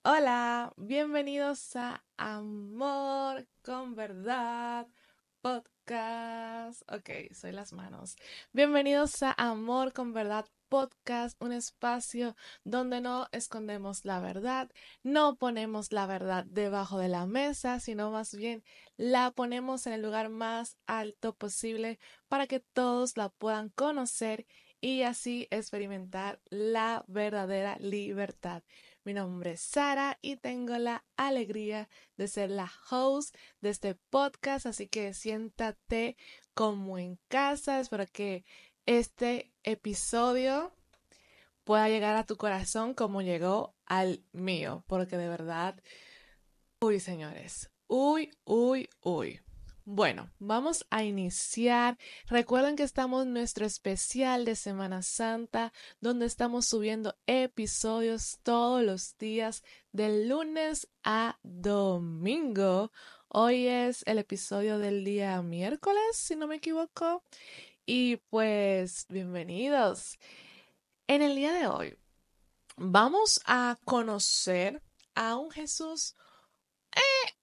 Hola, bienvenidos a Amor con Verdad Podcast. Ok, soy las manos. Bienvenidos a Amor con Verdad Podcast, un espacio donde no escondemos la verdad, no ponemos la verdad debajo de la mesa, sino más bien la ponemos en el lugar más alto posible para que todos la puedan conocer y así experimentar la verdadera libertad. Mi nombre es Sara y tengo la alegría de ser la host de este podcast, así que siéntate como en casa. Espero que este episodio pueda llegar a tu corazón como llegó al mío, porque de verdad, uy, señores, uy. Bueno, vamos a iniciar. Recuerden que estamos en nuestro especial de Semana Santa, donde estamos subiendo episodios todos los días, de lunes a domingo. Hoy es el episodio del día miércoles, si no me equivoco. Y pues, bienvenidos. En el día de hoy vamos a conocer a un Jesús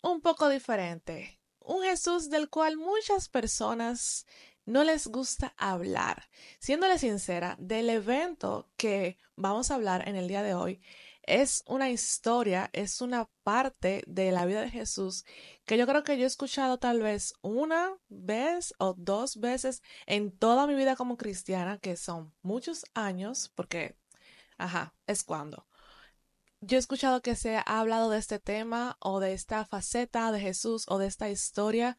un poco diferente. Un Jesús del cual muchas personas no les gusta hablar. Siéndole sincera, del evento que vamos a hablar en el día de hoy, es una historia, es una parte de la vida de Jesús que yo creo que yo he escuchado tal vez una vez o dos veces en toda mi vida como cristiana, que son muchos años, porque, ajá, es cuando. Yo he escuchado que se ha hablado de este tema o de esta faceta de Jesús o de esta historia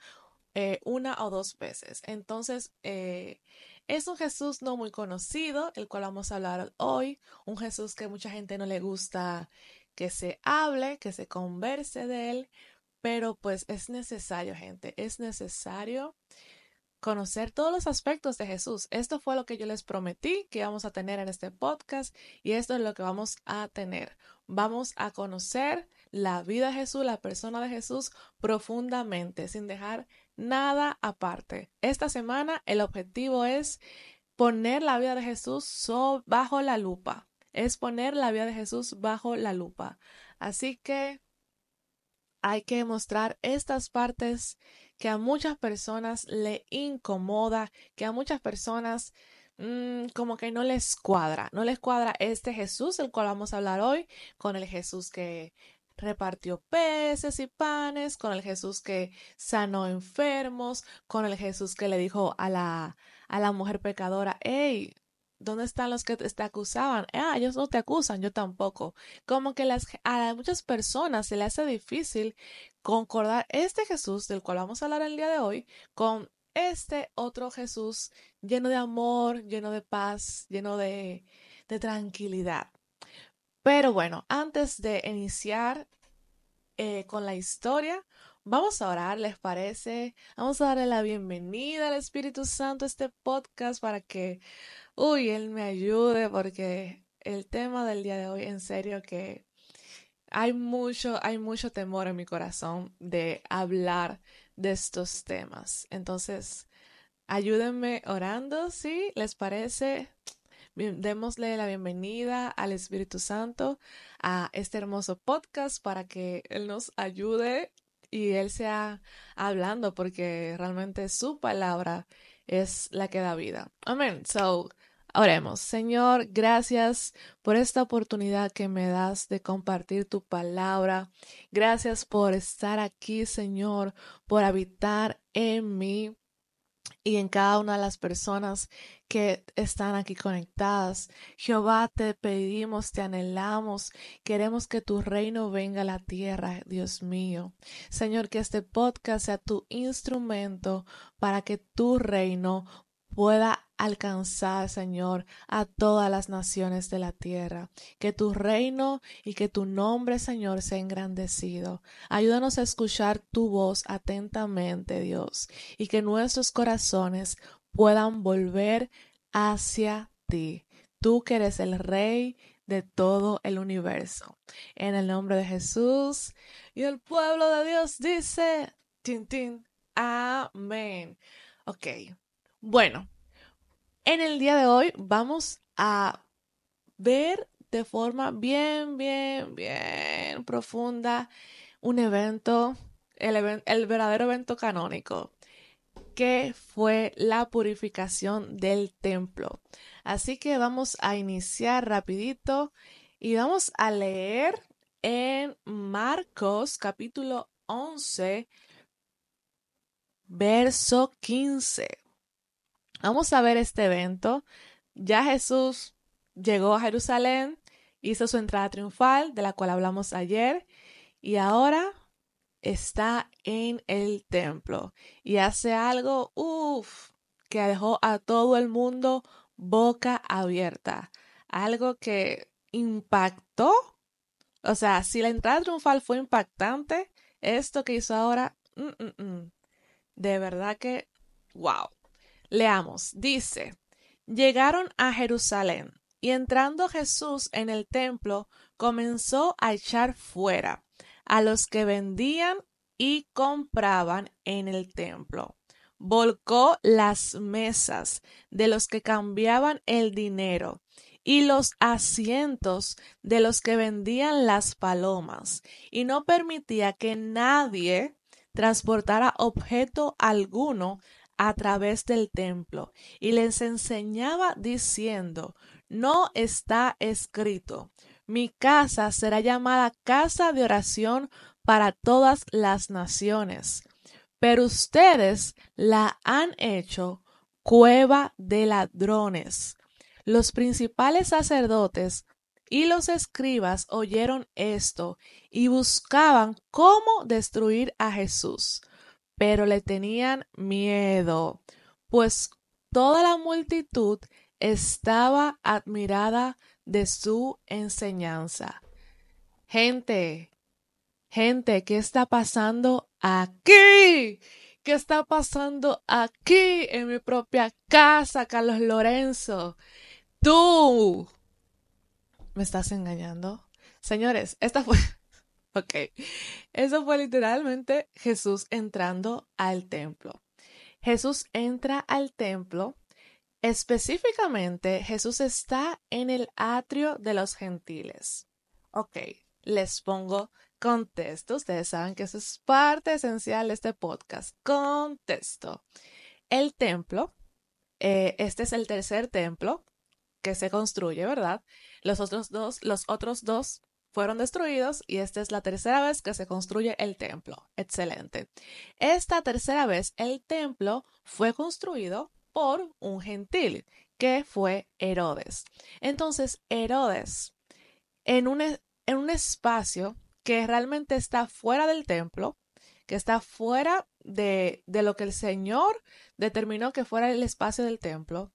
una o dos veces. Entonces, es un Jesús no muy conocido, el cual vamos a hablar hoy. Un Jesús que mucha gente no le gusta que se hable, que se converse de él, pero pues es necesario, gente, es necesario conocer todos los aspectos de Jesús. Esto fue lo que yo les prometí que íbamos a tener en este podcast y esto es lo que vamos a tener. Vamos a conocer la vida de Jesús, la persona de Jesús profundamente, sin dejar nada aparte. Esta semana el objetivo es poner la vida de Jesús bajo la lupa. Es poner la vida de Jesús bajo la lupa. Así que hay que mostrar estas partes que a muchas personas le incomoda, que a muchas personas como que no les cuadra este Jesús, el cual vamos a hablar hoy, con el Jesús que repartió peces y panes, con el Jesús que sanó enfermos, con el Jesús que le dijo a la mujer pecadora, hey, ¿dónde están los que te acusaban? Ah, ellos no te acusan, yo tampoco. Como que a muchas personas se le hace difícil concordar este Jesús del cual vamos a hablar el día de hoy con este otro Jesús lleno de amor, lleno de paz, de tranquilidad. Pero bueno, antes de iniciar con la historia, vamos a orar, ¿les parece? Vamos a darle la bienvenida al Espíritu Santo a este podcast para que, uy, Él me ayude porque el tema del día de hoy, en serio que hay mucho temor en mi corazón de hablar de estos temas. Entonces, ayúdenme orando, ¿sí? ¿Les parece? Démosle la bienvenida al Espíritu Santo a este hermoso podcast para que Él nos ayude y Él sea hablando porque realmente su palabra es la que da vida. Amén. So, oremos. Señor, gracias por esta oportunidad que me das de compartir tu palabra. Gracias por estar aquí, Señor, por habitar en mí y en cada una de las personas que están aquí conectadas. Jehová, te pedimos, te anhelamos, queremos que tu reino venga a la tierra, Dios mío. Señor, que este podcast sea tu instrumento para que tu reino pueda alcanzar, Señor, a todas las naciones de la tierra. Que tu reino y que tu nombre, Señor, sea engrandecido. Ayúdanos a escuchar tu voz atentamente, Dios, y que nuestros corazones puedan volver hacia ti. Tú que eres el Rey de todo el universo. En el nombre de Jesús y el pueblo de Dios dice, tin, tin, amén. Ok, bueno, en el día de hoy vamos a ver de forma bien, bien, bien profunda un evento, el verdadero evento canónico, que fue la purificación del templo. Así que vamos a iniciar rapidito y vamos a leer en Marcos capítulo 11, verso 15. Vamos a ver este evento. Ya Jesús llegó a Jerusalén, hizo su entrada triunfal, de la cual hablamos ayer, y ahora está en el templo y hace algo, que dejó a todo el mundo boca abierta. Algo que impactó. O sea, si la entrada triunfal fue impactante, esto que hizo ahora, de verdad que, wow. Leamos, dice, llegaron a Jerusalén y entrando Jesús en el templo, comenzó a echar fuera a los que vendían y compraban en el templo. Volcó las mesas de los que cambiaban el dinero y los asientos de los que vendían las palomas, y no permitía que nadie transportara objeto alguno a través del templo, y les enseñaba diciendo, no está escrito, mi casa será llamada casa de oración para todas las naciones, pero ustedes la han hecho cueva de ladrones. Los principales sacerdotes y los escribas oyeron esto y buscaban cómo destruir a Jesús, pero le tenían miedo, pues toda la multitud estaba admirada de su enseñanza. Gente, gente, ¿qué está pasando aquí? ¿Qué está pasando aquí en mi propia casa, Carlos Lorenzo? Tú me estás engañando. Señores, esta fue... Ok, eso fue literalmente Jesús entrando al templo. Jesús entra al templo. Específicamente, Jesús está en el atrio de los gentiles. Ok, les pongo contexto. Ustedes saben que eso es parte esencial de este podcast. Contexto. El templo, este es el tercer templo que se construye, ¿verdad? Los otros dos fueron destruidos y esta es la tercera vez que se construye el templo. Excelente. Esta tercera vez el templo fue construido por un gentil que fue Herodes. Entonces, Herodes, en un espacio que realmente está fuera del templo, que está fuera de lo que el Señor determinó que fuera el espacio del templo,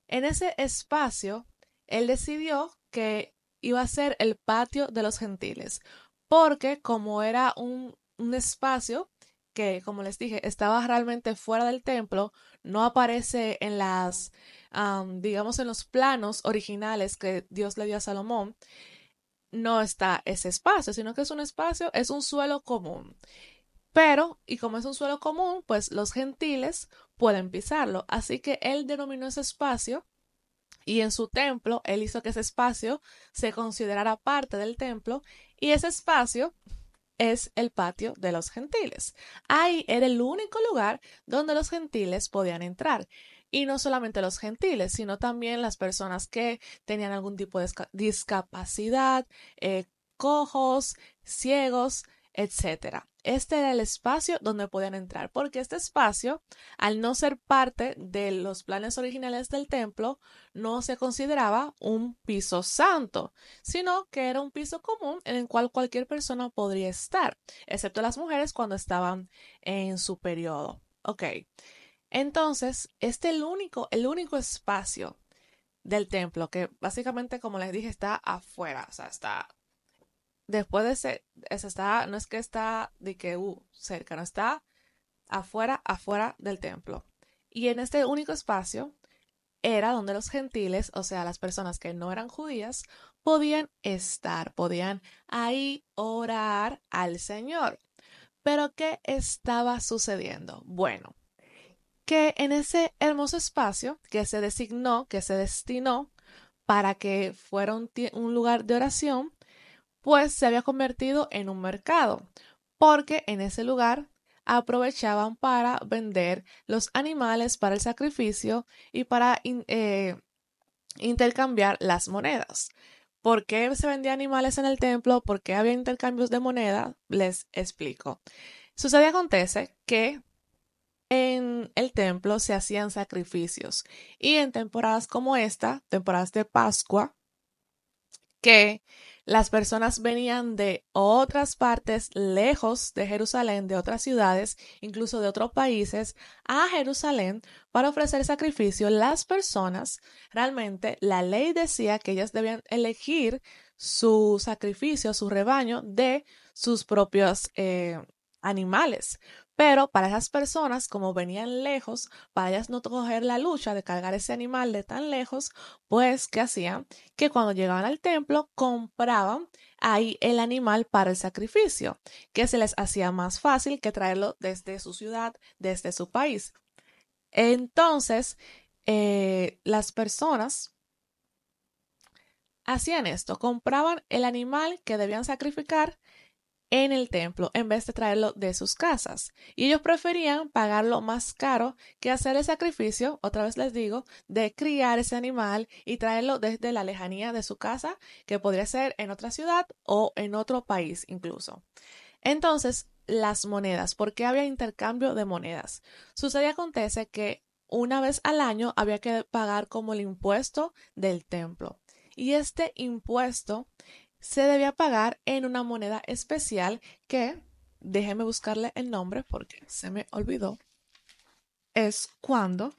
en ese espacio, él decidió que iba a ser el patio de los gentiles, porque como era un espacio que, como les dije, estaba realmente fuera del templo, no aparece en digamos, en los planos originales que Dios le dio a Salomón, no está ese espacio, sino que es un espacio, es un suelo común. Pero, y como es un suelo común, pues los gentiles pueden pisarlo. Así que él denominó ese espacio y en su templo, él hizo que ese espacio se considerara parte del templo y ese espacio es el patio de los gentiles. Ahí era el único lugar donde los gentiles podían entrar. Y no solamente los gentiles, sino también las personas que tenían algún tipo de discapacidad, cojos, ciegos, etcétera. Este era el espacio donde podían entrar, porque este espacio, al no ser parte de los planes originales del templo, no se consideraba un piso santo, sino que era un piso común en el cual cualquier persona podría estar, excepto las mujeres cuando estaban en su periodo. Ok, entonces, este es el único espacio del templo que básicamente, como les dije, está afuera, o sea, está después de ese está, no es que está de que cerca, no está afuera del templo. Y en este único espacio era donde los gentiles, o sea, las personas que no eran judías, podían estar, podían ahí orar al Señor. Pero ¿qué estaba sucediendo? Bueno, que en ese hermoso espacio que se designó, que se destinó para que fuera un lugar de oración, pues se había convertido en un mercado, porque en ese lugar aprovechaban para vender los animales para el sacrificio y para intercambiar las monedas. ¿Por qué se vendían animales en el templo? ¿Por qué había intercambios de moneda? Les explico. Sucede y acontece que en el templo se hacían sacrificios y en temporadas como esta, temporadas de Pascua, que las personas venían de otras partes lejos de Jerusalén, de otras ciudades, incluso de otros países, a Jerusalén para ofrecer sacrificio. Las personas, realmente, la ley decía que ellas debían elegir su sacrificio, su rebaño de sus propios animales. Pero para esas personas, como venían lejos, para ellas no coger la lucha de cargar ese animal de tan lejos, pues, ¿qué hacían? Que cuando llegaban al templo compraban ahí el animal para el sacrificio, que se les hacía más fácil que traerlo desde su ciudad, desde su país. Entonces, las personas hacían esto, compraban el animal que debían sacrificar en el templo en vez de traerlo de sus casas. Y ellos preferían pagarlo más caro que hacer el sacrificio, otra vez les digo, de criar ese animal y traerlo desde la lejanía de su casa, que podría ser en otra ciudad o en otro país incluso. Entonces, las monedas, ¿por qué había intercambio de monedas? Sucede y acontece que una vez al año había que pagar como el impuesto del templo. Y este impuesto se debía pagar en una moneda especial que, déjeme buscarle el nombre porque se me olvidó, es cuando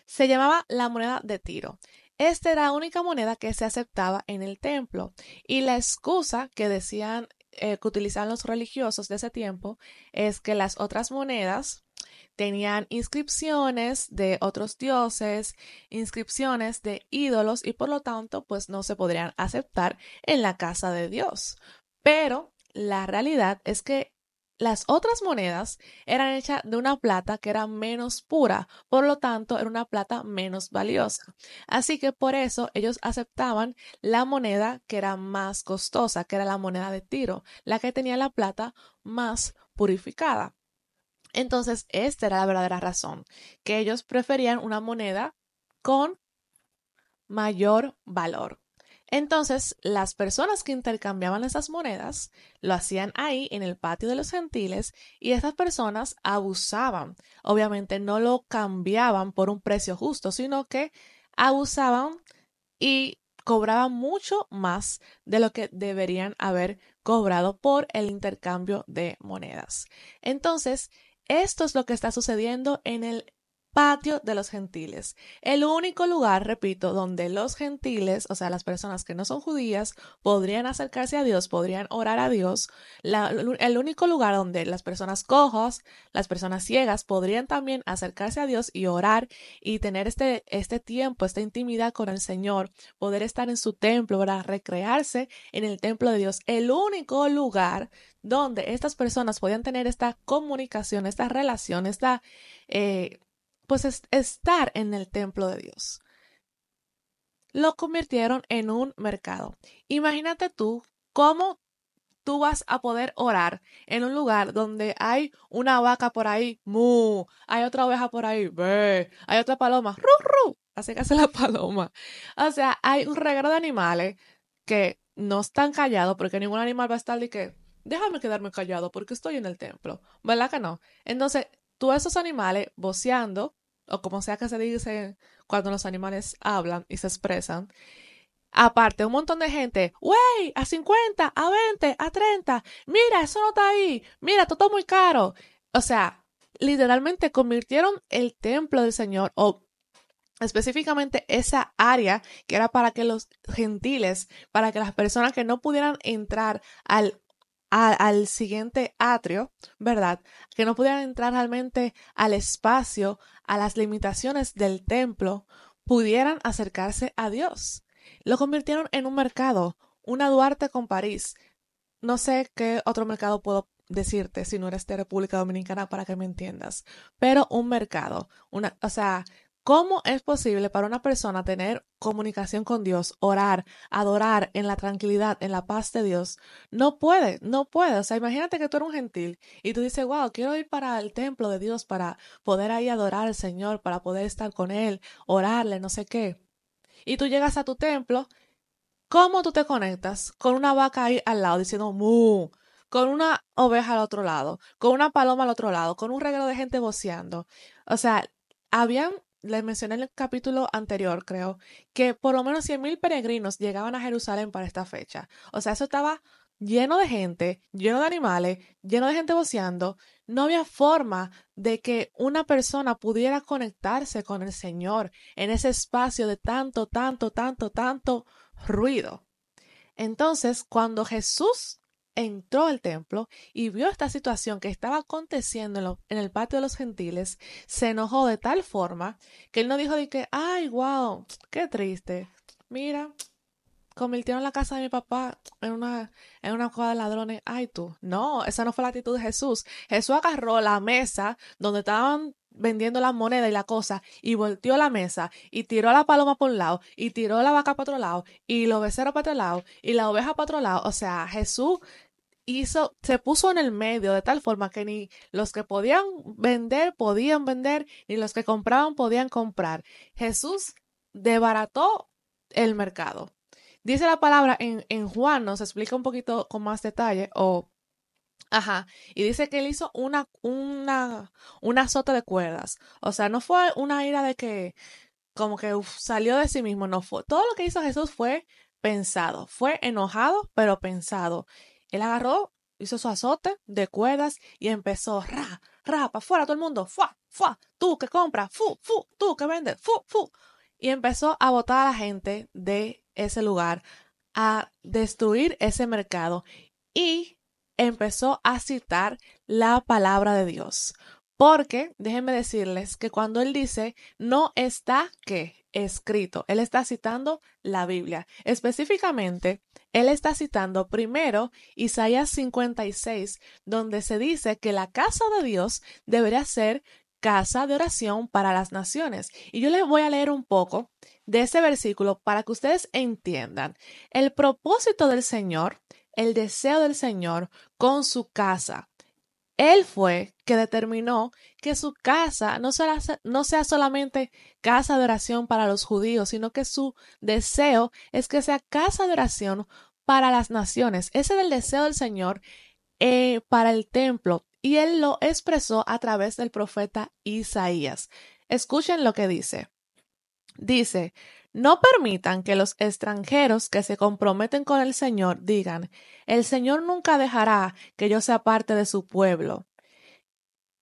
se llamaba la moneda de Tiro. Esta era la única moneda que se aceptaba en el templo y la excusa que decían que utilizaban los religiosos de ese tiempo es que las otras monedas tenían inscripciones de otros dioses, inscripciones de ídolos y por lo tanto pues no se podrían aceptar en la casa de Dios. Pero la realidad es que las otras monedas eran hechas de una plata que era menos pura, por lo tanto era una plata menos valiosa. Así que por eso ellos aceptaban la moneda que era más costosa, que era la moneda de Tiro, la que tenía la plata más purificada. Entonces, esta era la verdadera razón, que ellos preferían una moneda con mayor valor. Entonces, las personas que intercambiaban esas monedas lo hacían ahí en el patio de los gentiles y esas personas abusaban. Obviamente no lo cambiaban por un precio justo, sino que abusaban y cobraban mucho más de lo que deberían haber cobrado por el intercambio de monedas. Entonces, esto es lo que está sucediendo en el patio de los gentiles. El único lugar, repito, donde los gentiles, o sea, las personas que no son judías, podrían acercarse a Dios, podrían orar a Dios. El único lugar donde las personas cojas, las personas ciegas, podrían también acercarse a Dios y orar y tener este tiempo, esta intimidad con el Señor, poder estar en su templo, ¿verdad? Recrearse en el templo de Dios. El único lugar donde estas personas podían tener esta comunicación, esta relación, pues estar en el templo de Dios. Lo convirtieron en un mercado. Imagínate tú cómo tú vas a poder orar en un lugar donde hay una vaca por ahí, mu, hay otra oveja por ahí, ve, hay otra paloma, ru, ru, así que hace la paloma. O sea, hay un reguero de animales que no están callados porque ningún animal va a estar de que, déjame quedarme callado porque estoy en el templo, ¿verdad que no? Entonces, tú esos animales voceando, o como sea que se dice cuando los animales hablan y se expresan, aparte, un montón de gente, wey, a 50, a 20, a 30, mira, eso no está ahí, mira, todo está muy caro. O sea, literalmente convirtieron el templo del Señor, o específicamente esa área que era para que los gentiles, para que las personas que no pudieran entrar al siguiente atrio, ¿verdad? Que no pudieran entrar realmente al espacio, a las limitaciones del templo, pudieran acercarse a Dios. Lo convirtieron en un mercado, una Duarte con París. No sé qué otro mercado puedo decirte si no eres de República Dominicana para que me entiendas, pero un mercado, o sea, ¿Cómo es posible para una persona tener comunicación con Dios, orar, adorar en la tranquilidad, en la paz de Dios? No puede, no puede. O sea, imagínate que tú eres un gentil y tú dices, wow, quiero ir para el templo de Dios para poder ahí adorar al Señor, para poder estar con Él, orarle, no sé qué. Y tú llegas a tu templo, ¿cómo tú te conectas? Con una vaca ahí al lado diciendo mu, con una oveja al otro lado, con una paloma al otro lado, con un regalo de gente voceando. O sea, habían, les mencioné en el capítulo anterior, creo, que por lo menos 100.000 peregrinos llegaban a Jerusalén para esta fecha. O sea, eso estaba lleno de gente, lleno de animales, lleno de gente voceando. No había forma de que una persona pudiera conectarse con el Señor en ese espacio de tanto, tanto, tanto, tanto ruido. Entonces, cuando Jesús entró al templo y vio esta situación que estaba aconteciendo en el patio de los gentiles, se enojó de tal forma que él no dijo de que, ay, wow, qué triste. Mira, convirtieron la casa de mi papá en una cueva de ladrones. Ay, tú. No, esa no fue la actitud de Jesús. Jesús agarró la mesa donde estaban vendiendo la moneda y la cosa y volteó la mesa y tiró la paloma por un lado y tiró la vaca para otro lado y los becerros para otro lado y la oveja para otro lado. O sea, Jesús se puso en el medio de tal forma que ni los que podían vender, ni los que compraban podían comprar. Jesús desbarató el mercado. Dice la palabra en Juan, nos explica un poquito con más detalle, ajá, y dice que él hizo una azota de cuerdas. O sea, no fue una ira de que como que salió de sí mismo, no fue. Todo lo que hizo Jesús fue pensado, fue enojado, pero pensado. Él agarró, hizo su azote de cuerdas y empezó, para afuera todo el mundo, fuá, fuá, tú que compras, tú que vendes, fu. Y empezó a botar a la gente de ese lugar, a destruir ese mercado y empezó a citar la palabra de Dios. Porque déjenme decirles que cuando él dice no está que escrito, él está citando la Biblia. Específicamente, él está citando primero Isaías 56, donde se dice que la casa de Dios debería ser casa de oración para las naciones. Y yo les voy a leer un poco de ese versículo para que ustedes entiendan el propósito del Señor, el deseo del Señor con su casa. Él fue que determinó que su casa no sea solamente casa de oración para los judíos, sino que su deseo es que sea casa de oración para las naciones. Ese es el deseo del Señor para el templo y él lo expresó a través del profeta Isaías. Escuchen lo que dice. Dice, no permitan que los extranjeros que se comprometen con el Señor digan, el Señor nunca dejará que yo sea parte de su pueblo.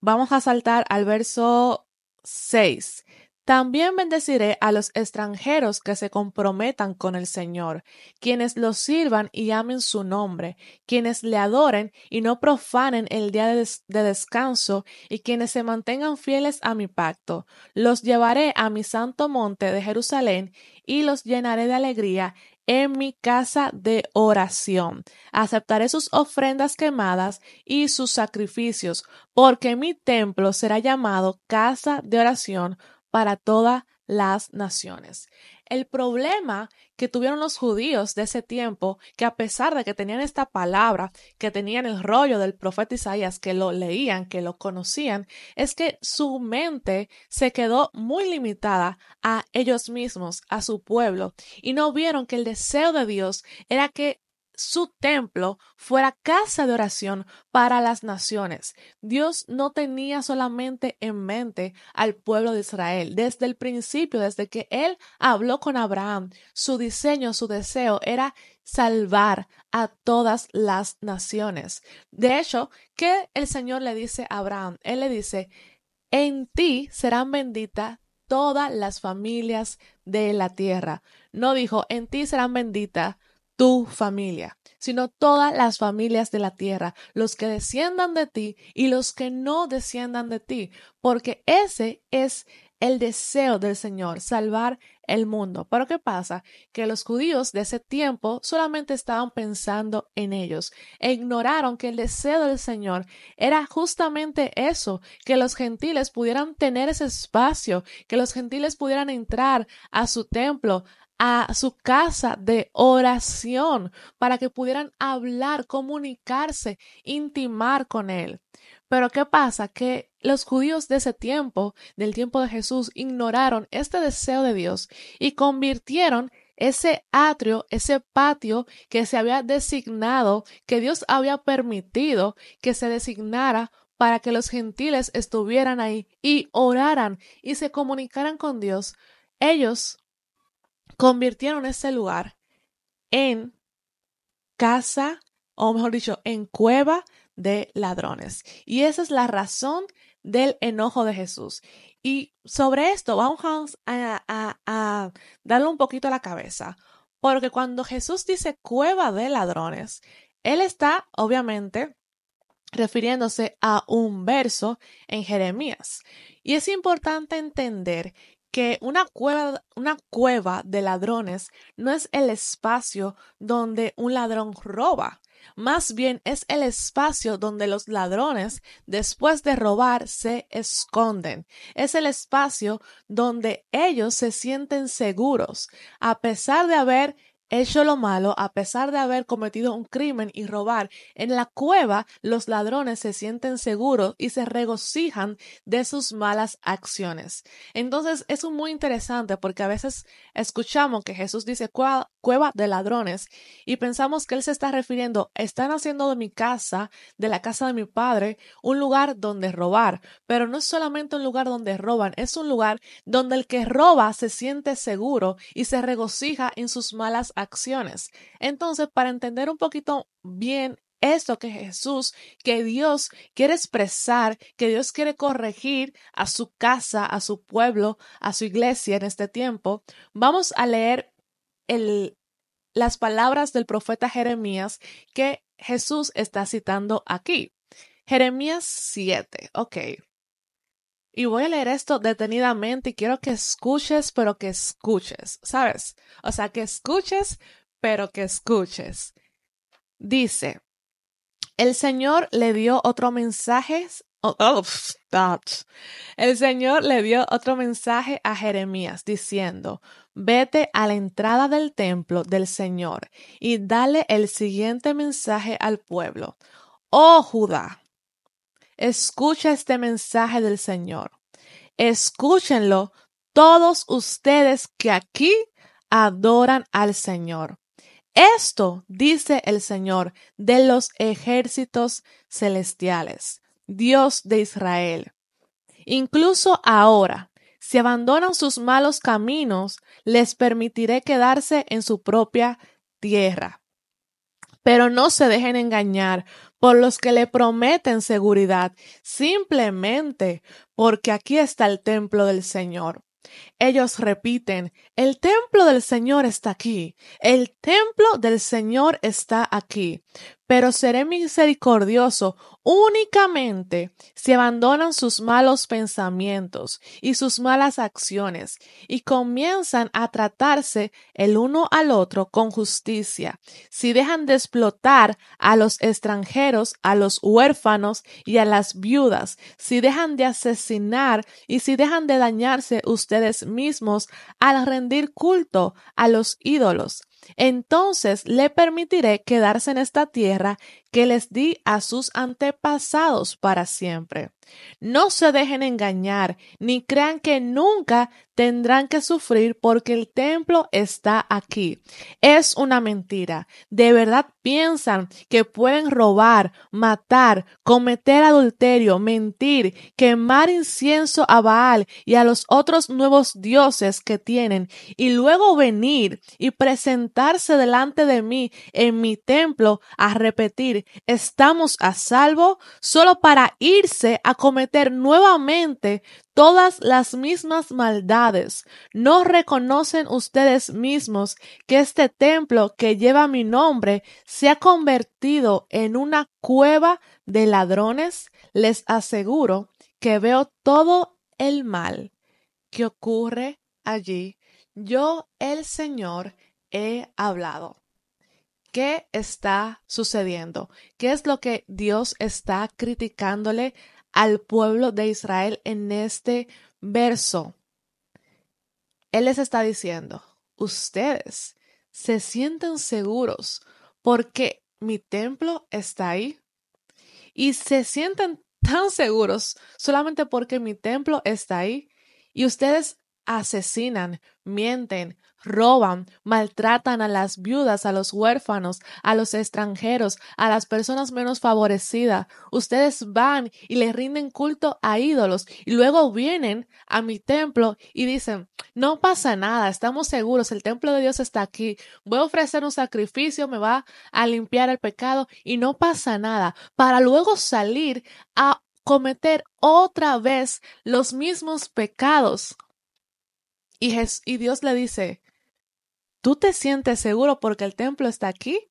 Vamos a saltar al verso 6. También bendeciré a los extranjeros que se comprometan con el Señor, quienes lo sirvan y amen su nombre, quienes le adoren y no profanen el día de descanso, y quienes se mantengan fieles a mi pacto. Los llevaré a mi santo monte de Jerusalén y los llenaré de alegría en mi casa de oración. Aceptaré sus ofrendas quemadas y sus sacrificios, porque mi templo será llamado casa de oración para todas las naciones. El problema que tuvieron los judíos de ese tiempo, que a pesar de que tenían esta palabra, que tenían el rollo del profeta Isaías, que lo leían, que lo conocían, es que su mente se quedó muy limitada a ellos mismos, a su pueblo, y no vieron que el deseo de Dios era que su templo fuera casa de oración para las naciones. Dios no tenía solamente en mente al pueblo de Israel. Desde el principio, desde que Él habló con Abraham, su diseño, su deseo era salvar a todas las naciones. De hecho, ¿qué el Señor le dice a Abraham? Él le dice, en ti serán benditas todas las familias de la tierra. No dijo, en ti serán benditas tu familia, sino todas las familias de la tierra, los que desciendan de ti y los que no desciendan de ti, porque ese es el deseo del Señor, salvar el mundo. Pero ¿qué pasa? Que los judíos de ese tiempo solamente estaban pensando en ellos e ignoraron que el deseo del Señor era justamente eso, que los gentiles pudieran tener ese espacio, que los gentiles pudieran entrar a su templo, a su casa de oración, para que pudieran hablar, comunicarse, intimar con Él. Pero ¿qué pasa? Que los judíos de ese tiempo, del tiempo de Jesús, ignoraron este deseo de Dios y convirtieron ese atrio, ese patio que se había designado, que Dios había permitido que se designara para que los gentiles estuvieran ahí y oraran y se comunicaran con Dios. Ellos convirtieron ese lugar en casa, o mejor dicho, en cueva de ladrones. Y esa es la razón del enojo de Jesús. Y sobre esto vamos a darle un poquito a la cabeza, porque cuando Jesús dice cueva de ladrones, Él está obviamente refiriéndose a un verso en Jeremías. Y es importante entender que una cueva de ladrones no es el espacio donde un ladrón roba. Más bien es el espacio donde los ladrones, después de robar, se esconden. Es el espacio donde ellos se sienten seguros, a pesar de haber hecho lo malo, a pesar de haber cometido un crimen y robar. En la cueva los ladrones se sienten seguros y se regocijan de sus malas acciones. Entonces es muy interesante porque a veces escuchamos que Jesús dice cueva de ladrones y pensamos que Él se está refiriendo, están haciendo de mi casa, de la casa de mi padre, un lugar donde robar. Pero no es solamente un lugar donde roban, es un lugar donde el que roba se siente seguro y se regocija en sus malas acciones. Entonces, para entender un poquito bien esto que Jesús, que Dios quiere expresar, que Dios quiere corregir a su casa, a su pueblo, a su iglesia en este tiempo, vamos a leer las palabras del profeta Jeremías que Jesús está citando aquí. Jeremías 7, ok. Y voy a leer esto detenidamente y quiero que escuches, pero que escuches, ¿sabes? O sea, que escuches, pero que escuches. Dice, el Señor le dio otro mensaje. El Señor le dio otro mensaje a Jeremías diciendo, vete a la entrada del templo del Señor y dale el siguiente mensaje al pueblo. Oh Judá, escucha este mensaje del Señor. Escúchenlo todos ustedes que aquí adoran al Señor. Esto dice el Señor de los ejércitos celestiales, Dios de Israel. Incluso ahora, si abandonan sus malos caminos, les permitiré quedarse en su propia tierra. Pero no se dejen engañar por los que le prometen seguridad, simplemente porque aquí está el templo del Señor. Ellos repiten, el templo del Señor está aquí, el templo del Señor está aquí, pero seré misericordioso únicamente si abandonan sus malos pensamientos y sus malas acciones y comienzan a tratarse el uno al otro con justicia, si dejan de explotar a los extranjeros, a los huérfanos y a las viudas, si dejan de asesinar y si dejan de dañarse ustedes mismos al rendir culto a los ídolos. Entonces le permitiré quedarse en esta tierra que les di a sus antepasados para siempre. No se dejen engañar, ni crean que nunca tendrán que sufrir porque el templo está aquí. Es una mentira. De verdad piensan que pueden robar, matar, cometer adulterio, mentir, quemar incienso a Baal y a los otros nuevos dioses que tienen, y luego venir y presentarse delante de mí en mi templo a repetir, estamos a salvo, solo para irse a cometer nuevamente todas las mismas maldades. ¿No reconocen ustedes mismos que este templo que lleva mi nombre se ha convertido en una cueva de ladrones? Les aseguro que veo todo el mal que ocurre allí. Yo, el Señor, he hablado. ¿Qué está sucediendo? ¿Qué es lo que Dios está criticándole al pueblo de Israel en este verso? Él les está diciendo, ustedes se sienten seguros porque mi templo está ahí y se sienten tan seguros solamente porque mi templo está ahí y ustedes asesinan, mienten, roban, maltratan a las viudas, a los huérfanos, a los extranjeros, a las personas menos favorecidas. Ustedes van y le rinden culto a ídolos y luego vienen a mi templo y dicen, no pasa nada, estamos seguros, el templo de Dios está aquí, voy a ofrecer un sacrificio, me va a limpiar el pecado y no pasa nada, para luego salir a cometer otra vez los mismos pecados. Y Dios le dice, ¿tú te sientes seguro porque el templo está aquí?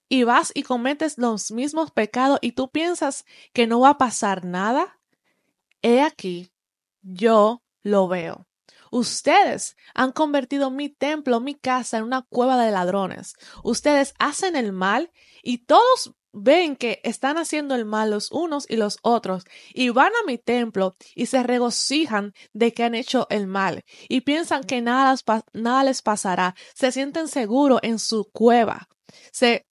Y vas y cometes los mismos pecados y tú piensas que no va a pasar nada. He aquí, yo lo veo. Ustedes han convertido mi templo, mi casa, en una cueva de ladrones. Ustedes hacen el mal y todos ven que están haciendo el mal los unos y los otros y van a mi templo y se regocijan de que han hecho el mal y piensan que nada les pasará. Se sienten seguros en su cueva. Se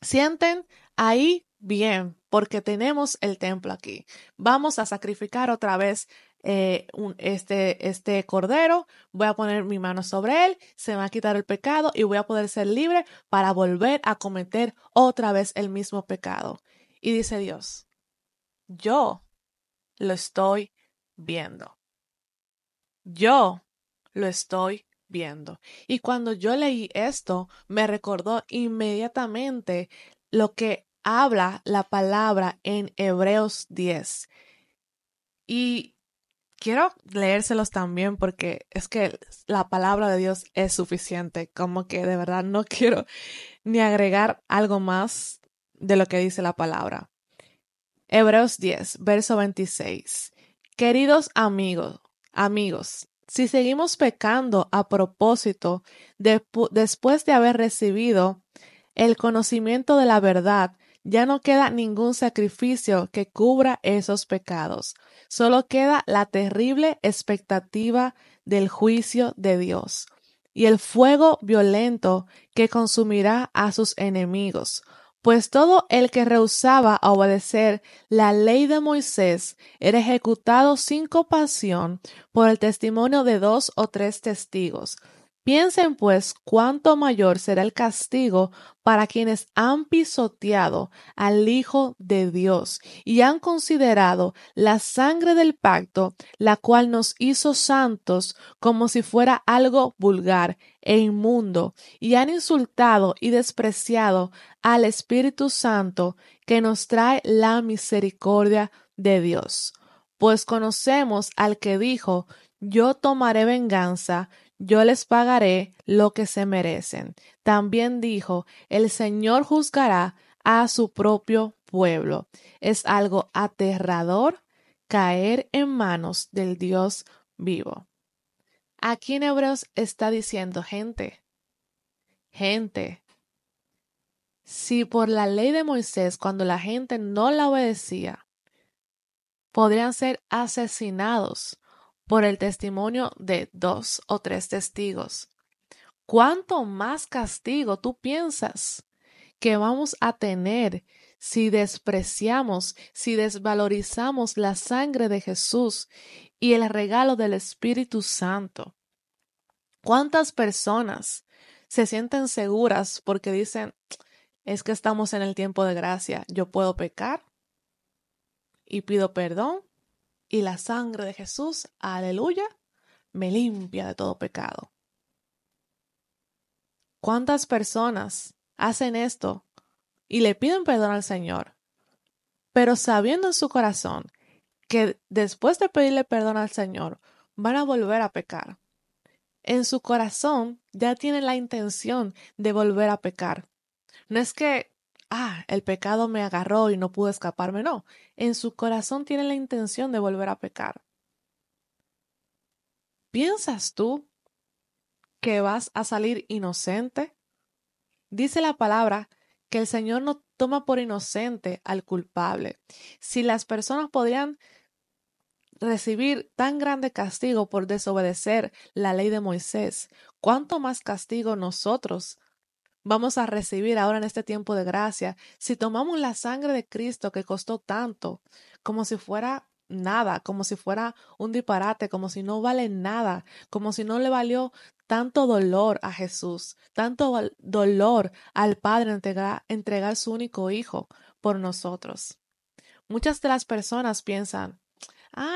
sienten ahí bien, porque tenemos el templo aquí. Vamos a sacrificar otra vez este cordero. Voy a poner mi mano sobre él, se me va a quitar el pecado y voy a poder ser libre para volver a cometer otra vez el mismo pecado. Y dice Dios, yo lo estoy viendo. Yo lo estoy viendo. Y cuando yo leí esto, me recordó inmediatamente lo que habla la palabra en Hebreos 10. Y quiero leérselos también porque es que la palabra de Dios es suficiente, como que de verdad no quiero ni agregar algo más de lo que dice la palabra. Hebreos 10, verso 26. Queridos amigos, si seguimos pecando a propósito después de haber recibido el conocimiento de la verdad, ya no queda ningún sacrificio que cubra esos pecados. Solo queda la terrible expectativa del juicio de Dios y el fuego violento que consumirá a sus enemigos. Pues todo el que rehusaba a obedecer la ley de Moisés era ejecutado sin compasión por el testimonio de 2 o 3 testigos. Piensen pues cuánto mayor será el castigo para quienes han pisoteado al Hijo de Dios y han considerado la sangre del pacto, la cual nos hizo santos, como si fuera algo vulgar e inmundo, y han insultado y despreciado al Espíritu Santo que nos trae la misericordia de Dios. Pues conocemos al que dijo, yo tomaré venganza, yo les pagaré lo que se merecen. También dijo, el Señor juzgará a su propio pueblo. Es algo aterrador caer en manos del Dios vivo. Aquí en Hebreos está diciendo, gente, si por la ley de Moisés, cuando la gente no la obedecía, podrían ser asesinados por el testimonio de 2 o 3 testigos, ¿cuánto más castigo tú piensas que vamos a tener si despreciamos, si desvalorizamos la sangre de Jesús y el regalo del Espíritu Santo? ¿Cuántas personas se sienten seguras porque dicen, es que estamos en el tiempo de gracia, yo puedo pecar y pido perdón y la sangre de Jesús, aleluya, me limpia de todo pecado? ¿Cuántas personas hacen esto y le piden perdón al Señor, pero sabiendo en su corazón que después de pedirle perdón al Señor van a volver a pecar? En su corazón ya tienen la intención de volver a pecar. No es que, el pecado me agarró y no pude escaparme, no. En su corazón tienen la intención de volver a pecar. ¿Piensas tú que vas a salir inocente? Dice la palabra que el Señor no toma por inocente al culpable. Si las personas podrían recibir tan grande castigo por desobedecer la ley de Moisés, ¿cuánto más castigo nosotros vamos a recibir ahora en este tiempo de gracia si tomamos la sangre de Cristo que costó tanto, como si fuera nada, como si fuera un disparate, como si no vale nada, como si no le valió tanto dolor a Jesús, tanto dolor al Padre entregar su único hijo por nosotros? Muchas de las personas piensan,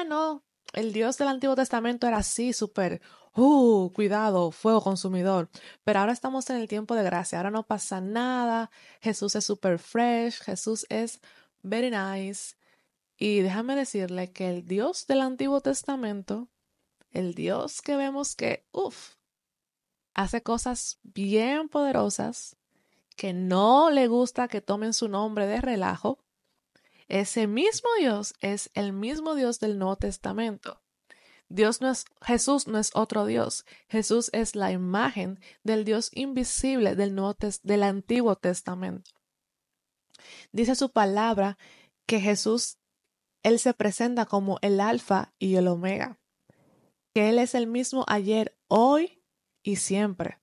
no, el Dios del Antiguo Testamento era así, súper, cuidado, fuego consumidor. Pero ahora estamos en el tiempo de gracia, ahora no pasa nada, Jesús es súper fresh, Jesús es very nice. Y déjame decirle que el Dios del Antiguo Testamento, el Dios que vemos que, hace cosas bien poderosas, que no le gusta que tomen su nombre de relajo, ese mismo Dios es el mismo Dios del Nuevo Testamento. Jesús no es otro Dios. Jesús es la imagen del Dios invisible del Antiguo Testamento. Dice su palabra que Jesús, Él se presenta como el Alfa y el Omega, que Él es el mismo ayer, hoy y siempre.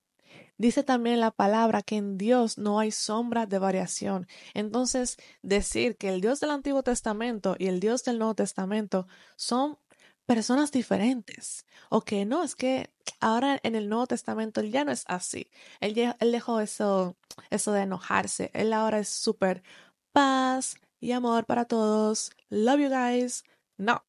Dice también la palabra que en Dios no hay sombra de variación. Entonces, decir que el Dios del Antiguo Testamento y el Dios del Nuevo Testamento son personas diferentes, o que no, es que ahora en el Nuevo Testamento él ya no es así. Él dejó eso de enojarse. Él ahora es súper paz y amor para todos. Love you guys. No.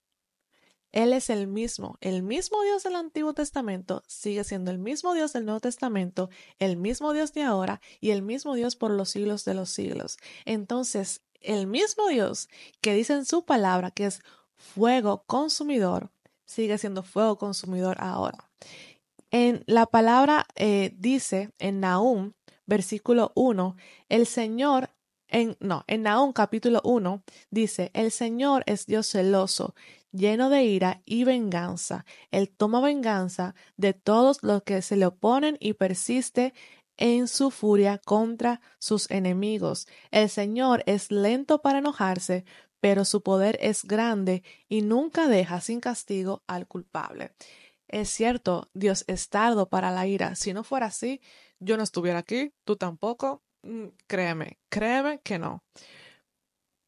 Él es el mismo Dios del Antiguo Testamento, sigue siendo el mismo Dios del Nuevo Testamento, el mismo Dios de ahora y el mismo Dios por los siglos de los siglos. Entonces, el mismo Dios que dice en su palabra que es fuego consumidor, sigue siendo fuego consumidor ahora. En la palabra dice en Nahum, versículo 1, el Señor, en Nahum capítulo 1, dice, el Señor es Dios celoso, lleno de ira y venganza. Él toma venganza de todos los que se le oponen y persiste en su furia contra sus enemigos. El Señor es lento para enojarse, pero su poder es grande y nunca deja sin castigo al culpable. Es cierto, Dios es tardo para la ira. Si no fuera así, yo no estuviera aquí, tú tampoco. Créeme que no.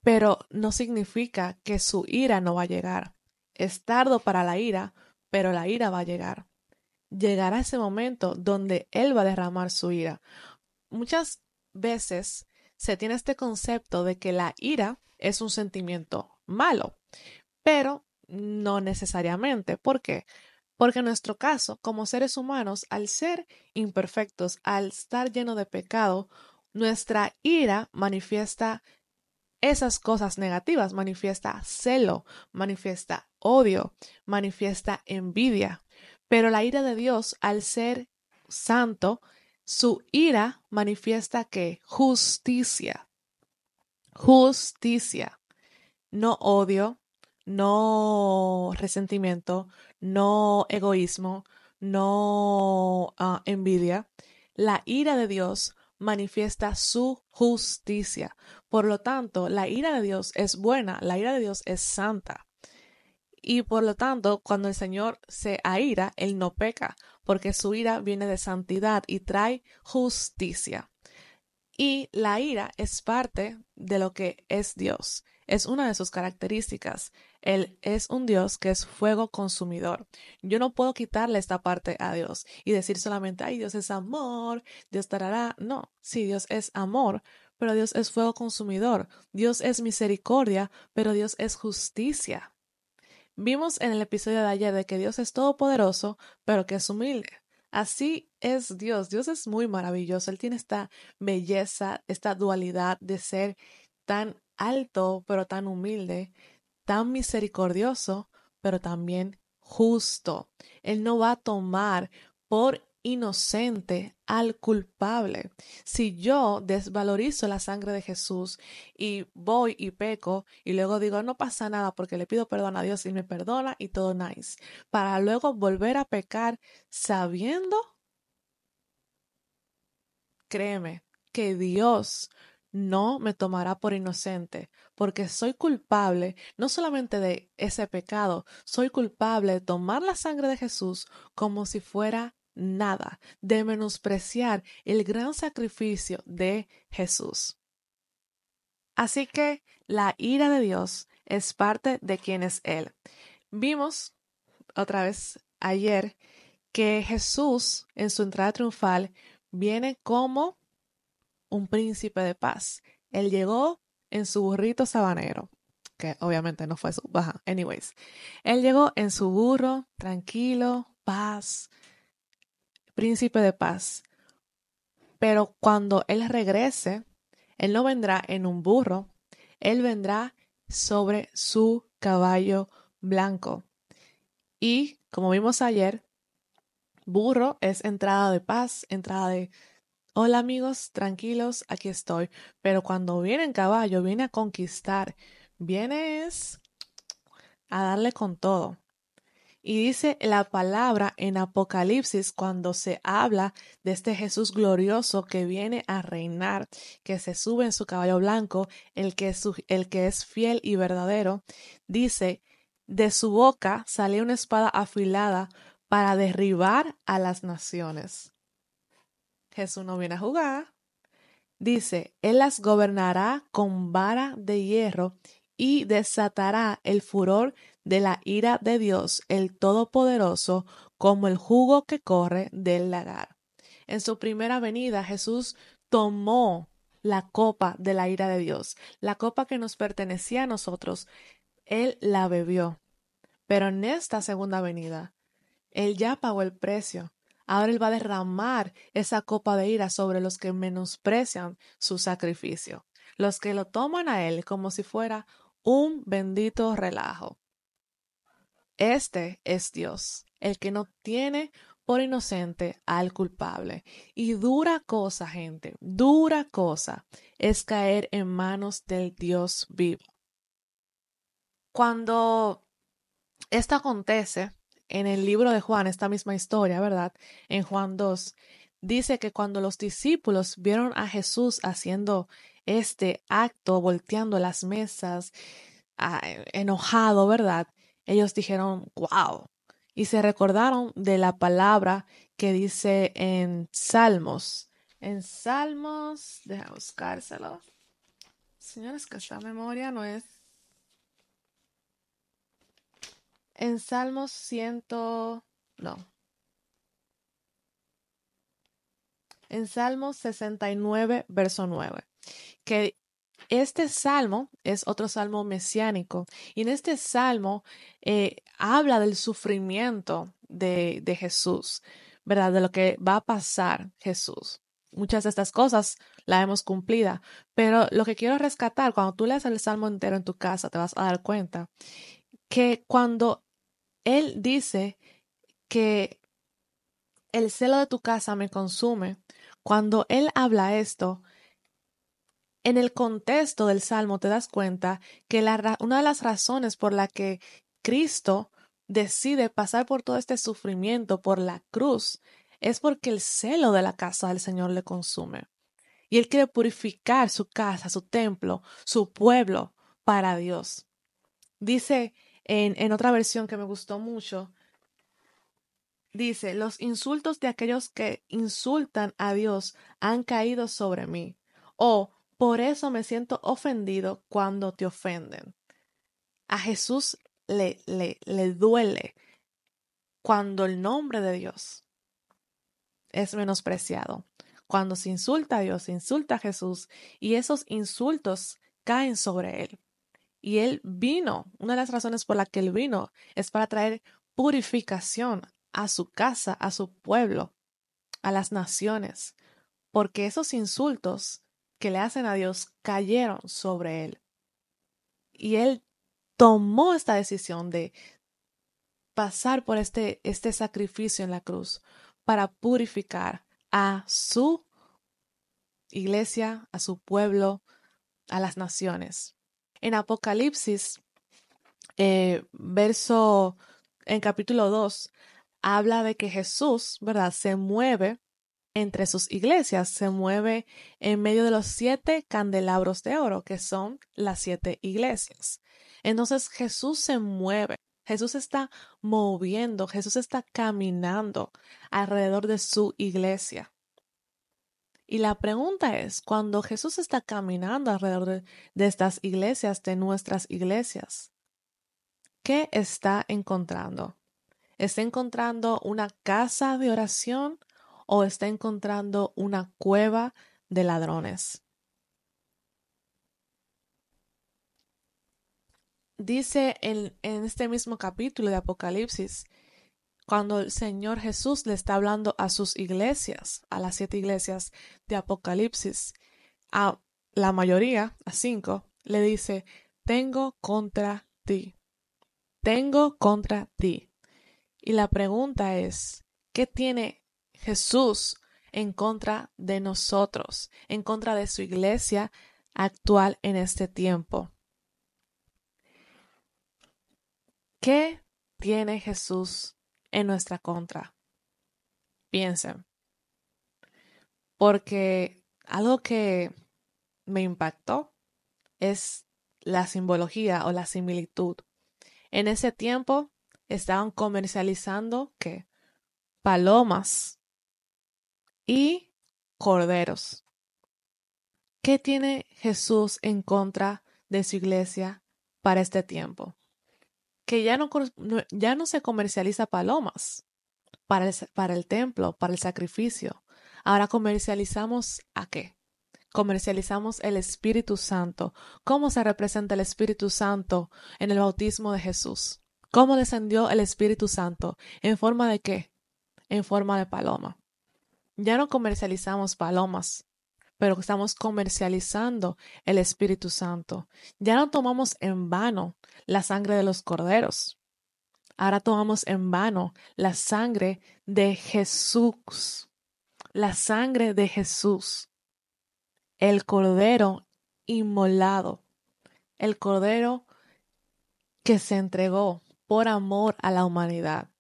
Pero no significa que su ira no va a llegar. Es tardo para la ira, pero la ira va a llegar. Llegará ese momento donde Él va a derramar su ira. Muchas veces se tiene este concepto de que la ira es un sentimiento malo, pero no necesariamente. ¿Por qué? Porque en nuestro caso, como seres humanos, al ser imperfectos, al estar lleno de pecado, nuestra ira manifiesta esas cosas negativas, manifiesta celo, manifiesta odio, manifiesta envidia. Pero la ira de Dios, al ser santo, su ira manifiesta que justicia, justicia, no odio, no resentimiento, no egoísmo, no envidia. La ira de Dios manifiesta su justicia. Por lo tanto, la ira de Dios es buena, la ira de Dios es santa. Y por lo tanto, cuando el Señor se aira, Él no peca, porque su ira viene de santidad y trae justicia. Y la ira es parte de lo que es Dios. Es una de sus características. Él es un Dios que es fuego consumidor. Yo no puedo quitarle esta parte a Dios y decir solamente, ay, Dios es amor, Dios tarará. No, sí, Dios es amor, pero Dios es fuego consumidor. Dios es misericordia, pero Dios es justicia. Vimos en el episodio de ayer de que Dios es todopoderoso, pero que es humilde. Así es Dios. Dios es muy maravilloso. Él tiene esta belleza, esta dualidad de ser tan alto, pero tan humilde, tan misericordioso, pero también justo. Él no va a tomar por inocente al culpable. Si yo desvalorizo la sangre de Jesús y voy y peco y luego digo no pasa nada porque le pido perdón a Dios y me perdona y todo nice, para luego volver a pecar sabiendo créeme que Dios no me tomará por inocente, porque soy culpable no solamente de ese pecado, soy culpable de tomar la sangre de Jesús como si fuera nada, de menospreciar el gran sacrificio de Jesús. Así que la ira de Dios es parte de quien es Él. Vimos otra vez ayer que Jesús en su entrada triunfal viene como un príncipe de paz. Él llegó en su burrito sabanero, que obviamente no fue su baja. Anyways, él llegó en su burro, tranquilo, paz, príncipe de paz. Pero cuando él regrese, él no vendrá en un burro, él vendrá sobre su caballo blanco. Y como vimos ayer, burro es entrada de paz, entrada de hola amigos, tranquilos, aquí estoy. Pero cuando viene en caballo, viene a conquistar, viene es a darle con todo. Y dice la palabra en Apocalipsis cuando se habla de este Jesús glorioso que viene a reinar, que se sube en su caballo blanco, el que es fiel y verdadero, dice, de su boca salió una espada afilada para derribar a las naciones. Jesús no viene a jugar. Dice, Él las gobernará con vara de hierro y desatará el furor de la ira de Dios, el Todopoderoso, como el jugo que corre del lagar. En su primera venida, Jesús tomó la copa de la ira de Dios, la copa que nos pertenecía a nosotros. Él la bebió. Pero en esta segunda venida, Él ya pagó el precio. Ahora Él va a derramar esa copa de ira sobre los que menosprecian su sacrificio, los que lo toman a Él como si fuera un bendito relajo. Este es Dios, el que no tiene por inocente al culpable. Y dura cosa, gente, dura cosa es caer en manos del Dios vivo. Cuando esto acontece en el libro de Juan, esta misma historia, ¿verdad? En Juan 2, dice que cuando los discípulos vieron a Jesús haciendo este acto, volteando las mesas, enojado, ¿verdad? Ellos dijeron, wow. Y se recordaron de la palabra que dice en Salmos. En Salmos, deja buscárselo. Señores, que esta memoria no es. En Salmos 100, no. En Salmos 69, verso 9, que este salmo es otro salmo mesiánico y en este salmo habla del sufrimiento de Jesús, ¿verdad? De lo que va a pasar Jesús. Muchas de estas cosas las hemos cumplido, pero lo que quiero rescatar, cuando tú lees el salmo entero en tu casa, te vas a dar cuenta que cuando Él dice que el celo de tu casa me consume, cuando Él habla esto, en el contexto del Salmo te das cuenta que una de las razones por la que Cristo decide pasar por todo este sufrimiento por la cruz es porque el celo de la casa del Señor le consume. Y Él quiere purificar su casa, su templo, su pueblo para Dios. Dice en otra versión que me gustó mucho, dice, los insultos de aquellos que insultan a Dios han caído sobre mí. O por eso me siento ofendido cuando te ofenden. A Jesús le duele cuando el nombre de Dios es menospreciado. Cuando se insulta a Dios, se insulta a Jesús y esos insultos caen sobre él. Y él vino, una de las razones por la que él vino es para traer purificación a su casa, a su pueblo, a las naciones, porque esos insultos que le hacen a Dios cayeron sobre él. Y él tomó esta decisión de pasar por este sacrificio en la cruz para purificar a su iglesia, a su pueblo, a las naciones. En Apocalipsis, verso en capítulo 2, habla de que Jesús, ¿verdad? Se mueve entre sus iglesias se mueve en medio de los 7 candelabros de oro, que son las 7 iglesias. Entonces Jesús se mueve, Jesús está moviendo, Jesús está caminando alrededor de su iglesia. Y la pregunta es, cuando Jesús está caminando alrededor de estas iglesias, de nuestras iglesias, ¿qué está encontrando? ¿Está encontrando una casa de oración o está encontrando una cueva de ladrones? Dice en este mismo capítulo de Apocalipsis, cuando el Señor Jesús le está hablando a sus iglesias, a las 7 iglesias de Apocalipsis, a la mayoría, a 5, le dice, tengo contra ti, tengo contra ti. Y la pregunta es, ¿qué tiene Jesús en contra de nosotros, en contra de su iglesia actual en este tiempo? ¿Qué tiene Jesús en nuestra contra? Piensen, porque algo que me impactó es la simbología o la similitud. En ese tiempo estaban comercializando ¿qué? Palomas y corderos. ¿Qué tiene Jesús en contra de su iglesia para este tiempo? Que ya no se comercializa palomas para el templo, para el sacrificio. Ahora comercializamos ¿a qué? Comercializamos el Espíritu Santo. ¿Cómo se representa el Espíritu Santo en el bautismo de Jesús? ¿Cómo descendió el Espíritu Santo? ¿En forma de qué? En forma de paloma. Ya no comercializamos palomas, pero estamos comercializando el Espíritu Santo. Ya no tomamos en vano la sangre de los corderos. Ahora tomamos en vano la sangre de Jesús. La sangre de Jesús. El cordero inmolado. El cordero que se entregó por amor a la humanidad.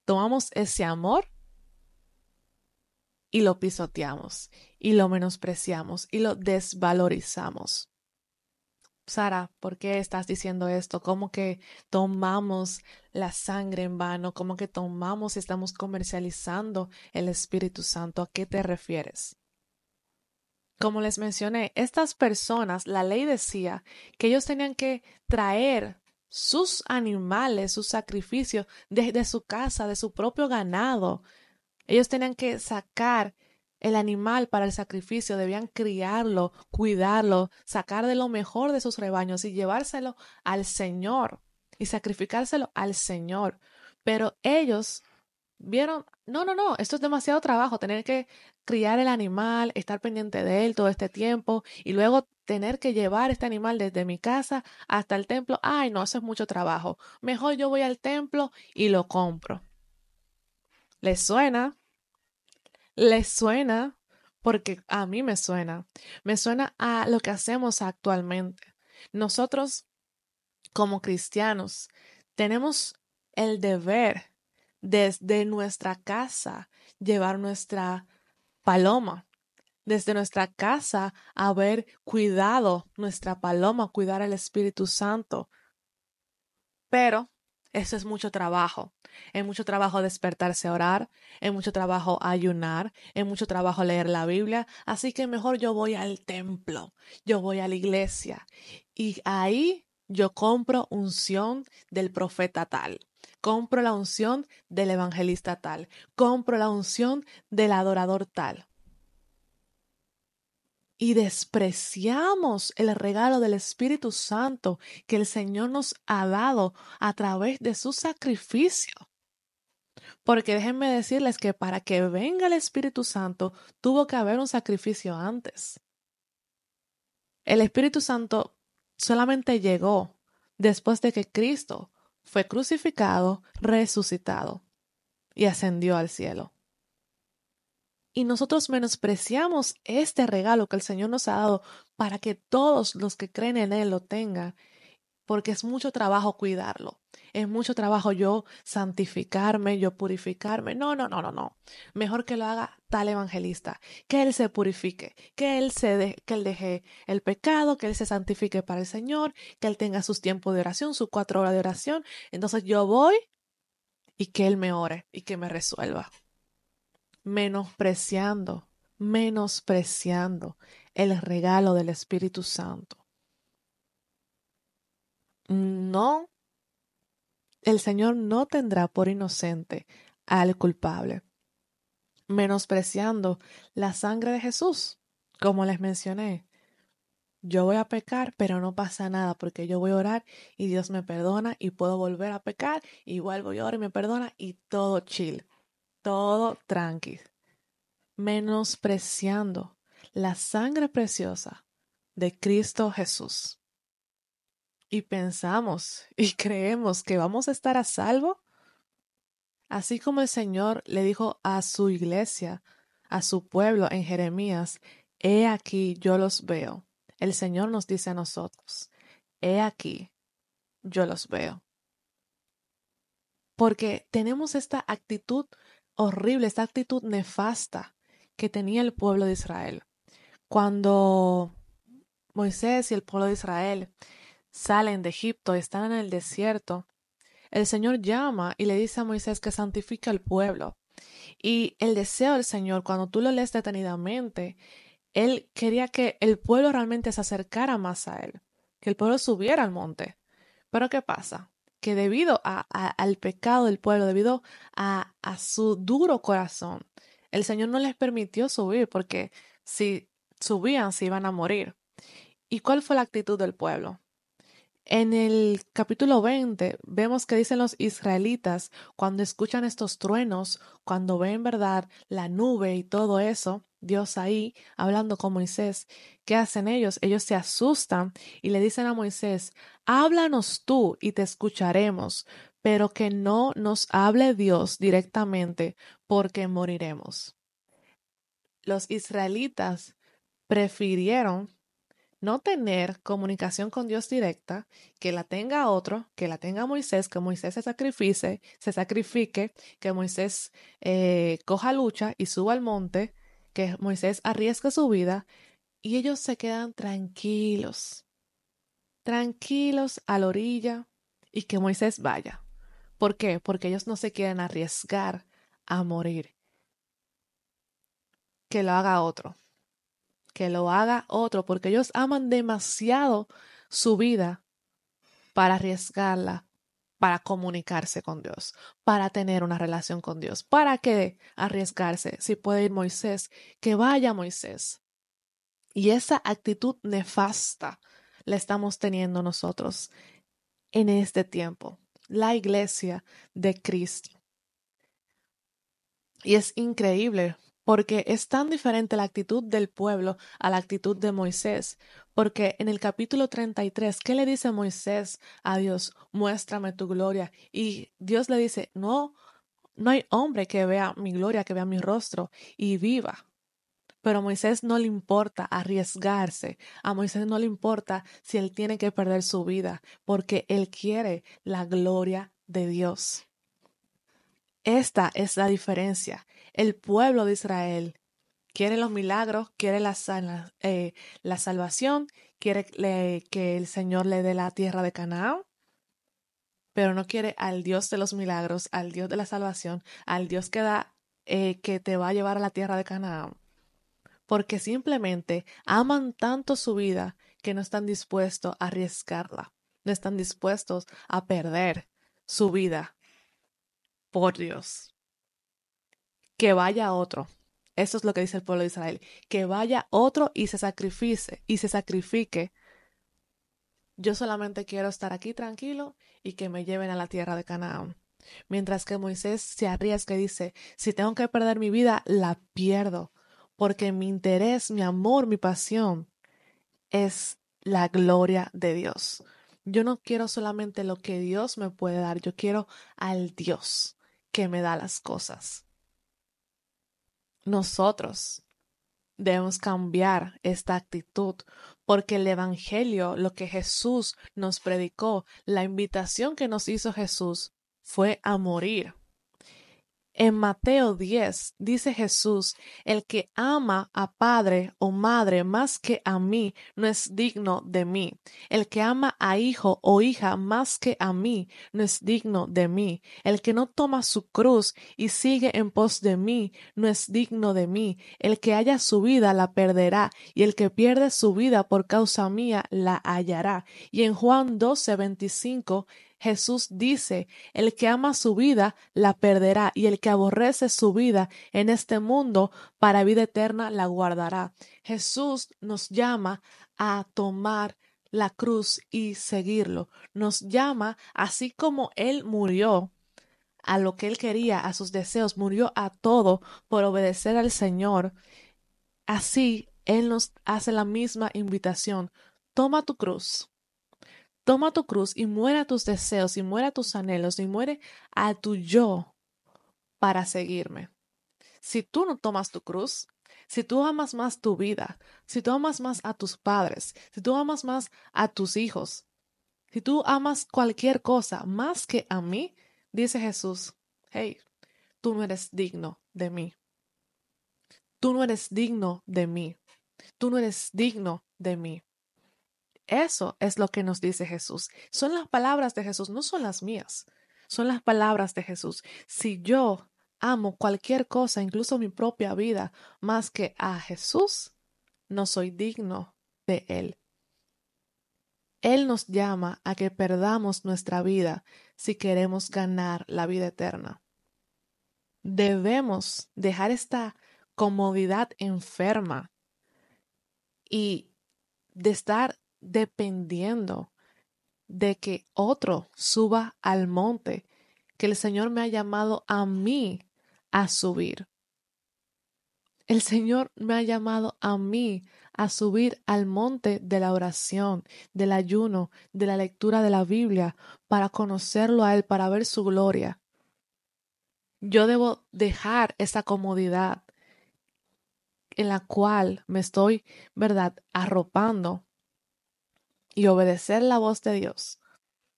Tomamos ese amor y lo pisoteamos, y lo menospreciamos, y lo desvalorizamos. Sara, ¿por qué estás diciendo esto? ¿Cómo que tomamos la sangre en vano? ¿Cómo que tomamos y estamos comercializando el Espíritu Santo? ¿A qué te refieres? Como les mencioné, estas personas, la ley decía que ellos tenían que traer sus animales, sus sacrificios desde su casa, de su propio ganado. Ellos tenían que sacar el animal para el sacrificio, debían criarlo, cuidarlo, sacar de lo mejor de sus rebaños y llevárselo al Señor y sacrificárselo al Señor. Pero ellos vieron, no, esto es demasiado trabajo, tener que criar el animal, estar pendiente de él todo este tiempo y luego tener que llevar este animal desde mi casa hasta el templo. Ay, no, eso es mucho trabajo. Mejor yo voy al templo y lo compro. ¿Les suena? ¿Les suena? Porque a mí me suena. Me suena a lo que hacemos actualmente. Nosotros, como cristianos, tenemos el deber desde nuestra casa llevar nuestra paloma. Desde nuestra casa haber cuidado nuestra paloma, cuidar al Espíritu Santo. Pero eso es mucho trabajo. Es mucho trabajo despertarse a orar, es mucho trabajo ayunar, es mucho trabajo leer la Biblia. Así que mejor yo voy al templo, yo voy a la iglesia y ahí yo compro unción del profeta tal. Compro la unción del evangelista tal. Compro la unción del adorador tal. Y despreciamos el regalo del Espíritu Santo que el Señor nos ha dado a través de su sacrificio. Porque déjenme decirles que para que venga el Espíritu Santo tuvo que haber un sacrificio antes. El Espíritu Santo solamente llegó después de que Cristo fue crucificado, resucitado y ascendió al cielo. Y nosotros menospreciamos este regalo que el Señor nos ha dado para que todos los que creen en Él lo tengan. porque es mucho trabajo cuidarlo. Es mucho trabajo yo santificarme, yo purificarme. No, no, no, no, no. Mejor que lo haga tal evangelista, que él se purifique, que él deje el pecado, que él se santifique para el Señor, que él tenga sus tiempos de oración, sus 4 horas de oración. Entonces yo voy y que él me ore y que me resuelva. Menospreciando, menospreciando el regalo del Espíritu Santo. No, el Señor no tendrá por inocente al culpable, menospreciando la sangre de Jesús. Como les mencioné, yo voy a pecar, pero no pasa nada porque yo voy a orar y Dios me perdona y puedo volver a pecar y vuelvo y oro y me perdona y todo chill, todo tranqui, menospreciando la sangre preciosa de Cristo Jesús. Y pensamos y creemos que vamos a estar a salvo. Así como el Señor le dijo a su iglesia, a su pueblo en Jeremías, he aquí yo los veo. El Señor nos dice a nosotros, he aquí yo los veo. Porque tenemos esta actitud horrible, esta actitud nefasta que tenía el pueblo de Israel. Cuando Moisés y el pueblo de Israel salen de Egipto y están en el desierto, el Señor llama y le dice a Moisés que santifique al pueblo. Y el deseo del Señor, cuando tú lo lees detenidamente, Él quería que el pueblo realmente se acercara más a Él, que el pueblo subiera al monte. Pero ¿qué pasa? Que debido al pecado del pueblo, debido a su duro corazón, el Señor no les permitió subir porque si subían se iban a morir. ¿Y cuál fue la actitud del pueblo? En el capítulo 20 vemos que dicen los israelitas cuando escuchan estos truenos, cuando ven, verdad, la nube y todo eso, Dios ahí hablando con Moisés, ¿qué hacen ellos? Ellos se asustan y le dicen a Moisés, háblanos tú y te escucharemos, pero que no nos hable Dios directamente porque moriremos. Los israelitas prefirieron no tener comunicación con Dios directa, que la tenga otro, que la tenga Moisés, que Moisés se sacrifique, que Moisés coja lucha y suba al monte, que Moisés arriesgue su vida y ellos se quedan tranquilos, tranquilos a la orilla y que Moisés vaya. ¿Por qué? Porque ellos no se quieren arriesgar a morir. Que lo haga otro, que lo haga otro, porque ellos aman demasiado su vida para arriesgarla, para comunicarse con Dios, para tener una relación con Dios. ¿Para qué arriesgarse? Si puede ir Moisés, que vaya Moisés. Y esa actitud nefasta la estamos teniendo nosotros en este tiempo, la iglesia de Cristo. Y es increíble porque es tan diferente la actitud del pueblo a la actitud de Moisés. Porque en el capítulo 33, ¿qué le dice Moisés a Dios? Muéstrame tu gloria. Y Dios le dice, no, no hay hombre que vea mi gloria, que vea mi rostro y viva. Pero a Moisés no le importa arriesgarse. A Moisés no le importa si él tiene que perder su vida, porque él quiere la gloria de Dios. Esta es la diferencia. El pueblo de Israel quiere los milagros, quiere la salvación, quiere que el Señor le dé la tierra de Canaán, pero no quiere al Dios de los milagros, al Dios de la salvación, al Dios que te va a llevar a la tierra de Canaán. Porque simplemente aman tanto su vida que no están dispuestos a arriesgarla, no están dispuestos a perder su vida por Dios. Que vaya otro. Eso es lo que dice el pueblo de Israel. Que vaya otro y se sacrifique. Yo solamente quiero estar aquí tranquilo y que me lleven a la tierra de Canaán. Mientras que Moisés se arriesga y dice, si tengo que perder mi vida, la pierdo. Porque mi interés, mi amor, mi pasión es la gloria de Dios. Yo no quiero solamente lo que Dios me puede dar, yo quiero al Dios que me da las cosas. Nosotros Debemos cambiar esta actitud porque el Evangelio, lo que Jesús nos predicó, la invitación que nos hizo Jesús fue a morir. En Mateo 10 dice Jesús, el que ama a padre o madre más que a mí no es digno de mí. El que ama a hijo o hija más que a mí no es digno de mí. El que no toma su cruz y sigue en pos de mí no es digno de mí. El que haya su vida la perderá y el que pierde su vida por causa mía la hallará. Y en Juan 12:25 Jesús dice, el que ama su vida la perderá y el que aborrece su vida en este mundo para vida eterna la guardará. Jesús nos llama a tomar la cruz y seguirlo. Nos llama, así como Él murió a lo que Él quería, a sus deseos, murió a todo por obedecer al Señor. Así Él nos hace la misma invitación. Toma tu cruz. Toma tu cruz y muere a tus deseos y muere a tus anhelos y muere a tu yo para seguirme. Si tú no tomas tu cruz, si tú amas más tu vida, si tú amas más a tus padres, si tú amas más a tus hijos, si tú amas cualquier cosa más que a mí, dice Jesús, hey, tú no eres digno de mí. Tú no eres digno de mí. Tú no eres digno de mí. Eso es lo que nos dice Jesús. Son las palabras de Jesús, no son las mías. Son las palabras de Jesús. Si yo amo cualquier cosa, incluso mi propia vida, más que a Jesús, no soy digno de Él. Él nos llama a que perdamos nuestra vida si queremos ganar la vida eterna. Debemos dejar esta comodidad enferma y de estar dependiendo de que otro suba al monte que el Señor me ha llamado a mí a subir. El Señor me ha llamado a mí a subir al monte de la oración, del ayuno, de la lectura de la Biblia, para conocerlo a Él, para ver su gloria. Yo debo dejar esa comodidad en la cual me estoy, ¿verdad?, arropando y obedecer la voz de Dios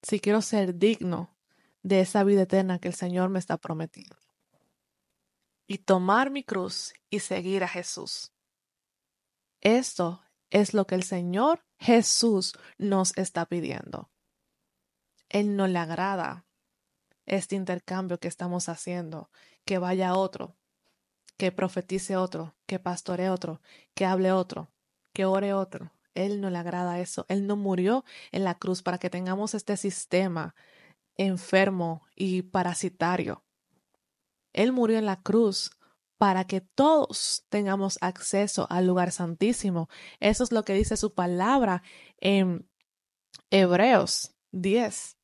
si quiero ser digno de esa vida eterna que el Señor me está prometiendo. Y tomar mi cruz y seguir a Jesús. Esto es lo que el Señor Jesús nos está pidiendo. Él no le agrada este intercambio que estamos haciendo, que vaya otro, que profetice otro, que pastoree otro, que hable otro, que ore otro. Él no le agrada eso. Él no murió en la cruz para que tengamos este sistema enfermo y parasitario. Él murió en la cruz para que todos tengamos acceso al lugar santísimo. Eso es lo que dice su palabra en Hebreos 10.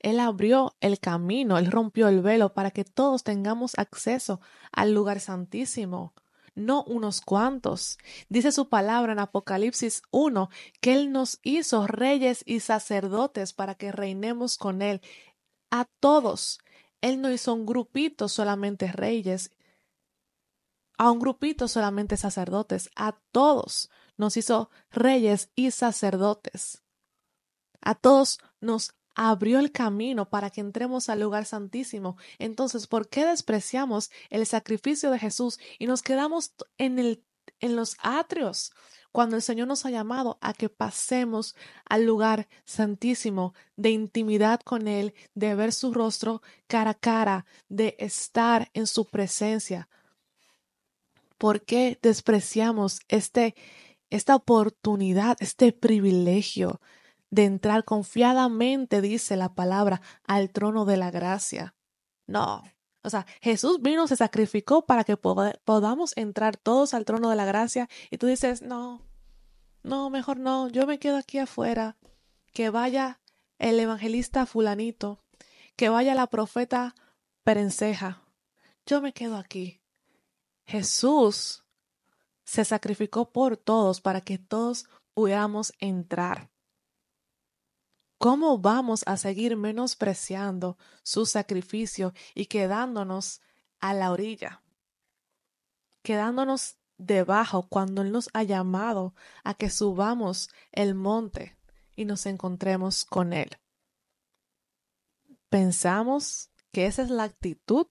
Él abrió el camino, Él rompió el velo para que todos tengamos acceso al lugar santísimo, no unos cuantos. Dice su palabra en Apocalipsis 1 que Él nos hizo reyes y sacerdotes para que reinemos con Él. A todos. Él no hizo un grupito solamente reyes, a un grupito solamente sacerdotes, a todos nos hizo reyes y sacerdotes. A todos nos abrió el camino para que entremos al lugar santísimo. Entonces, ¿por qué despreciamos el sacrificio de Jesús y nos quedamos en los atrios cuando el Señor nos ha llamado a que pasemos al lugar santísimo de intimidad con Él, de ver su rostro cara a cara, de estar en su presencia? ¿Por qué despreciamos esta oportunidad, este privilegio de entrar confiadamente, dice la palabra, al trono de la gracia? No. O sea, Jesús vino, se sacrificó para que podamos entrar todos al trono de la gracia y tú dices, no, no, mejor no, yo me quedo aquí afuera, que vaya el evangelista fulanito, que vaya la profeta perenceja, yo me quedo aquí. Jesús se sacrificó por todos para que todos pudiéramos entrar. ¿Cómo vamos a seguir menospreciando su sacrificio y quedándonos a la orilla? Quedándonos debajo cuando Él nos ha llamado a que subamos el monte y nos encontremos con Él. Pensamos que esa es la actitud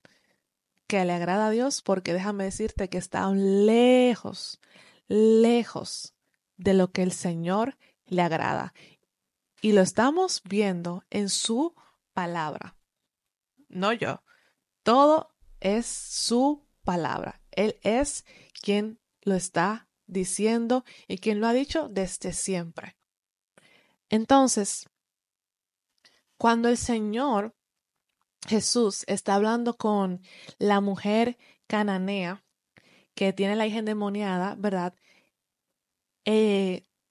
que le agrada a Dios, porque déjame decirte que está lejos, lejos de lo que el Señor le agrada. Y lo estamos viendo en su palabra, no yo. Todo es su palabra. Él es quien lo está diciendo y quien lo ha dicho desde siempre. Entonces, cuando el Señor Jesús está hablando con la mujer cananea que tiene la hija endemoniada, ¿verdad?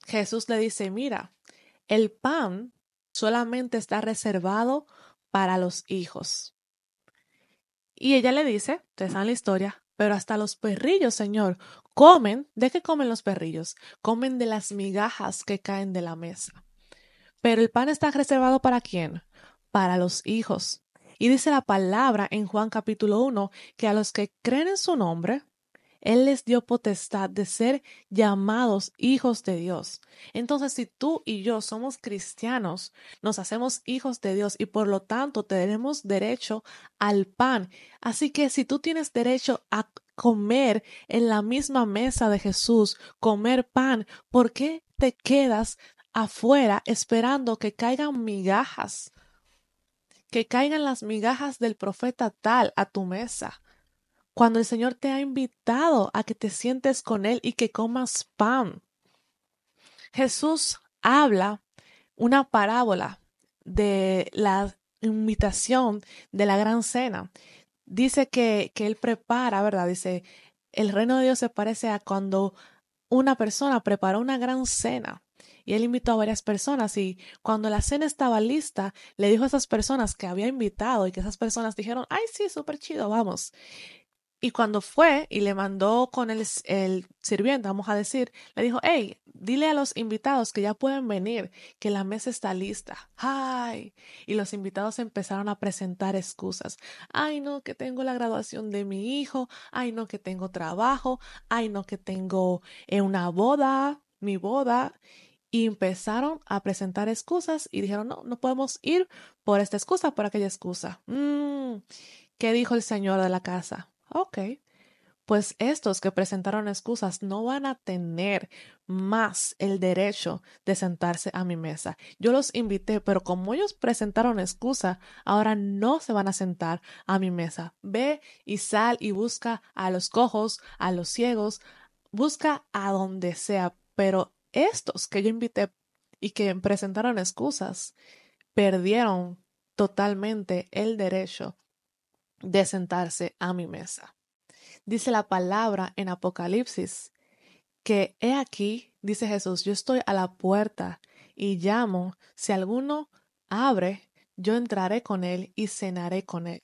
Jesús le dice, mira, el pan solamente está reservado para los hijos. Y ella le dice, ustedes saben la historia, pero hasta los perrillos, Señor, comen. ¿De qué comen los perrillos? Comen de las migajas que caen de la mesa. Pero el pan está reservado ¿para quién? Para los hijos. Y dice la palabra en Juan capítulo 1 que a los que creen en su nombre, Él les dio potestad de ser llamados hijos de Dios. Entonces, si tú y yo somos cristianos, nos hacemos hijos de Dios y por lo tanto tenemos derecho al pan. Así que si tú tienes derecho a comer en la misma mesa de Jesús, comer pan, ¿por qué te quedas afuera esperando que caigan migajas? Que caigan las migajas del profeta tal a tu mesa, cuando el Señor te ha invitado a que te sientes con Él y que comas pan. Jesús habla una parábola de la invitación de la gran cena. Dice que Él prepara, ¿verdad? Dice, el reino de Dios se parece a cuando una persona preparó una gran cena. Y él invitó a varias personas y cuando la cena estaba lista, le dijo a esas personas que había invitado y que esas personas dijeron, ay, sí, súper chido, vamos. Y cuando fue y le mandó con el sirviente, vamos a decir, le dijo, hey, dile a los invitados que ya pueden venir, que la mesa está lista. ¡Ay! Y los invitados empezaron a presentar excusas. Ay, no, que tengo la graduación de mi hijo. Ay, no, que tengo trabajo. Ay, no, que tengo una boda, mi boda. Y empezaron a presentar excusas y dijeron, no, no podemos ir por esta excusa, por aquella excusa. ¿Qué dijo el señor de la casa? Ok, pues estos que presentaron excusas no van a tener más el derecho de sentarse a mi mesa. Yo los invité, pero como ellos presentaron excusa, ahora no se van a sentar a mi mesa. Ve y sal y busca a los cojos, a los ciegos, busca a donde sea, pero estos que yo invité y que presentaron excusas, perdieron totalmente el derecho de sentarse a mi mesa. Dice la palabra en Apocalipsis que he aquí, dice Jesús, yo estoy a la puerta y llamo, si alguno abre, yo entraré con él y cenaré con él.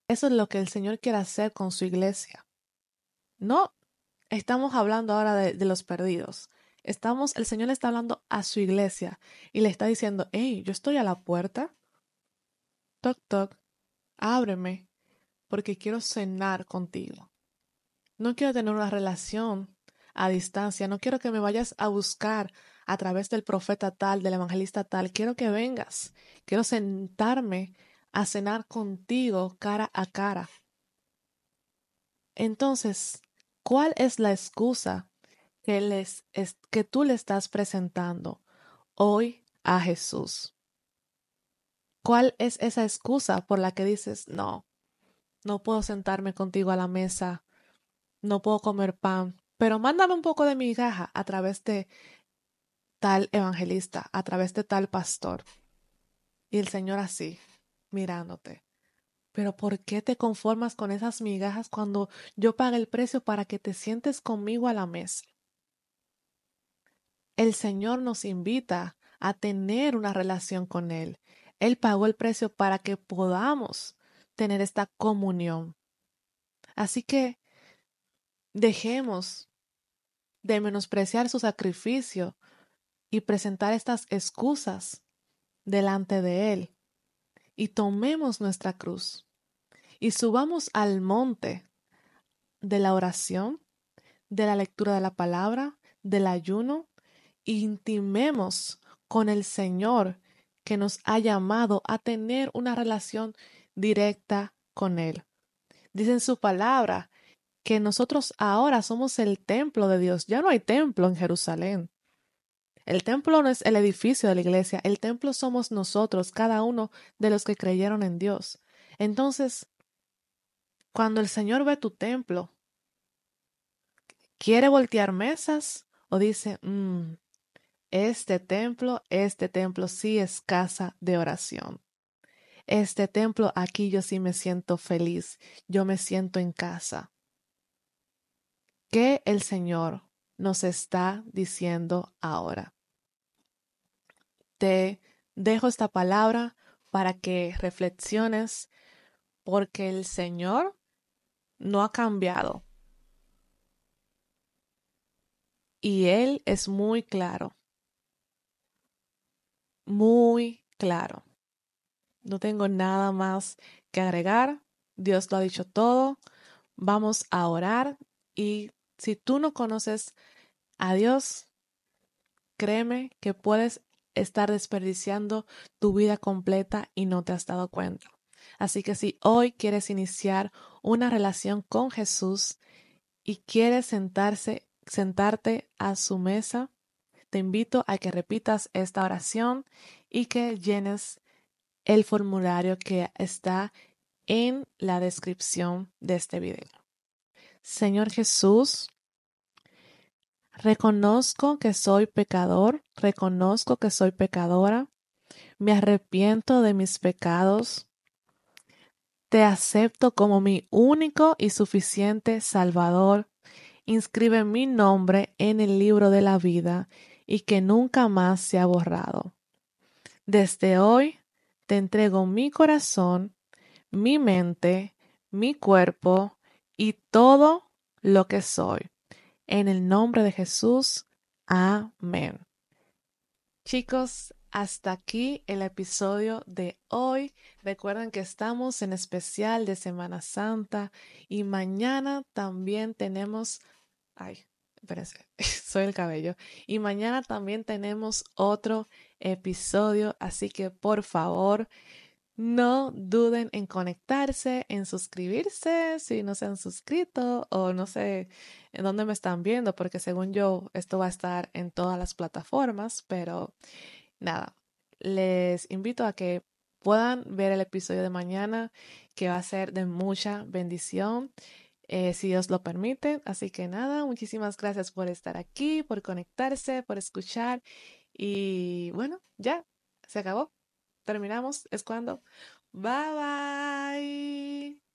Eso es lo que el Señor quiere hacer con su iglesia. No estamos hablando ahora de los perdidos. El Señor está hablando a su iglesia y le está diciendo, hey, yo estoy a la puerta. Toc, toc, ábreme, porque quiero cenar contigo. No quiero tener una relación a distancia. No quiero que me vayas a buscar a través del profeta tal, del evangelista tal. Quiero que vengas. Quiero sentarme a cenar contigo cara a cara. Entonces, ¿cuál es la excusa que tú le estás presentando hoy a Jesús? ¿Cuál es esa excusa por la que dices, no, no puedo sentarme contigo a la mesa, no puedo comer pan, pero mándame un poco de migaja a través de tal evangelista, a través de tal pastor? Y el Señor así, mirándote. Pero ¿por qué te conformas con esas migajas cuando yo pagué el precio para que te sientes conmigo a la mesa? El Señor nos invita a tener una relación con Él. Él pagó el precio para que podamos tener esta comunión. Así que dejemos de menospreciar su sacrificio y presentar estas excusas delante de Él y tomemos nuestra cruz y subamos al monte de la oración, de la lectura de la palabra, del ayuno, intimemos con el Señor que nos ha llamado a tener una relación directa con Él. Dice en su palabra que nosotros ahora somos el templo de Dios. Ya no hay templo en Jerusalén. El templo no es el edificio de la iglesia, el templo somos nosotros, cada uno de los que creyeron en Dios. Entonces, cuando el Señor ve tu templo, ¿quiere voltear mesas? ¿O dice, este templo sí es casa de oración? Este templo aquí yo sí me siento feliz, yo me siento en casa. ¿Qué el Señor nos está diciendo ahora? Te dejo esta palabra para que reflexiones, porque el Señor no ha cambiado y Él es muy claro, muy claro. No tengo nada más que agregar. Dios lo ha dicho todo. Vamos a orar y si tú no conoces a Dios, créeme que puedes estar desperdiciando tu vida completa y no te has dado cuenta. Así que si hoy quieres iniciar una relación con Jesús y quieres sentarte a su mesa, te invito a que repitas esta oración y que llenes el formulario que está en la descripción de este video. Señor Jesús, reconozco que soy pecador, reconozco que soy pecadora, me arrepiento de mis pecados, te acepto como mi único y suficiente Salvador. Inscribe mi nombre en el libro de la vida y que nunca más sea borrado. Desde hoy te entrego mi corazón, mi mente, mi cuerpo y todo lo que soy. En el nombre de Jesús. Amén. Chicos, hasta aquí el episodio de hoy. Recuerden que estamos en especial de Semana Santa y mañana también tenemos... Ay, espérense, soy el cabello. Y mañana también tenemos otro episodio, así que por favor, no duden en conectarse, en suscribirse si no se han suscrito o no sé en dónde me están viendo, porque según yo esto va a estar en todas las plataformas, pero nada, les invito a que puedan ver el episodio de mañana, que va a ser de mucha bendición, si Dios lo permite. Así que nada, muchísimas gracias por estar aquí, por conectarse, por escuchar y bueno, ya, se acabó. Terminamos, es cuando. Bye bye.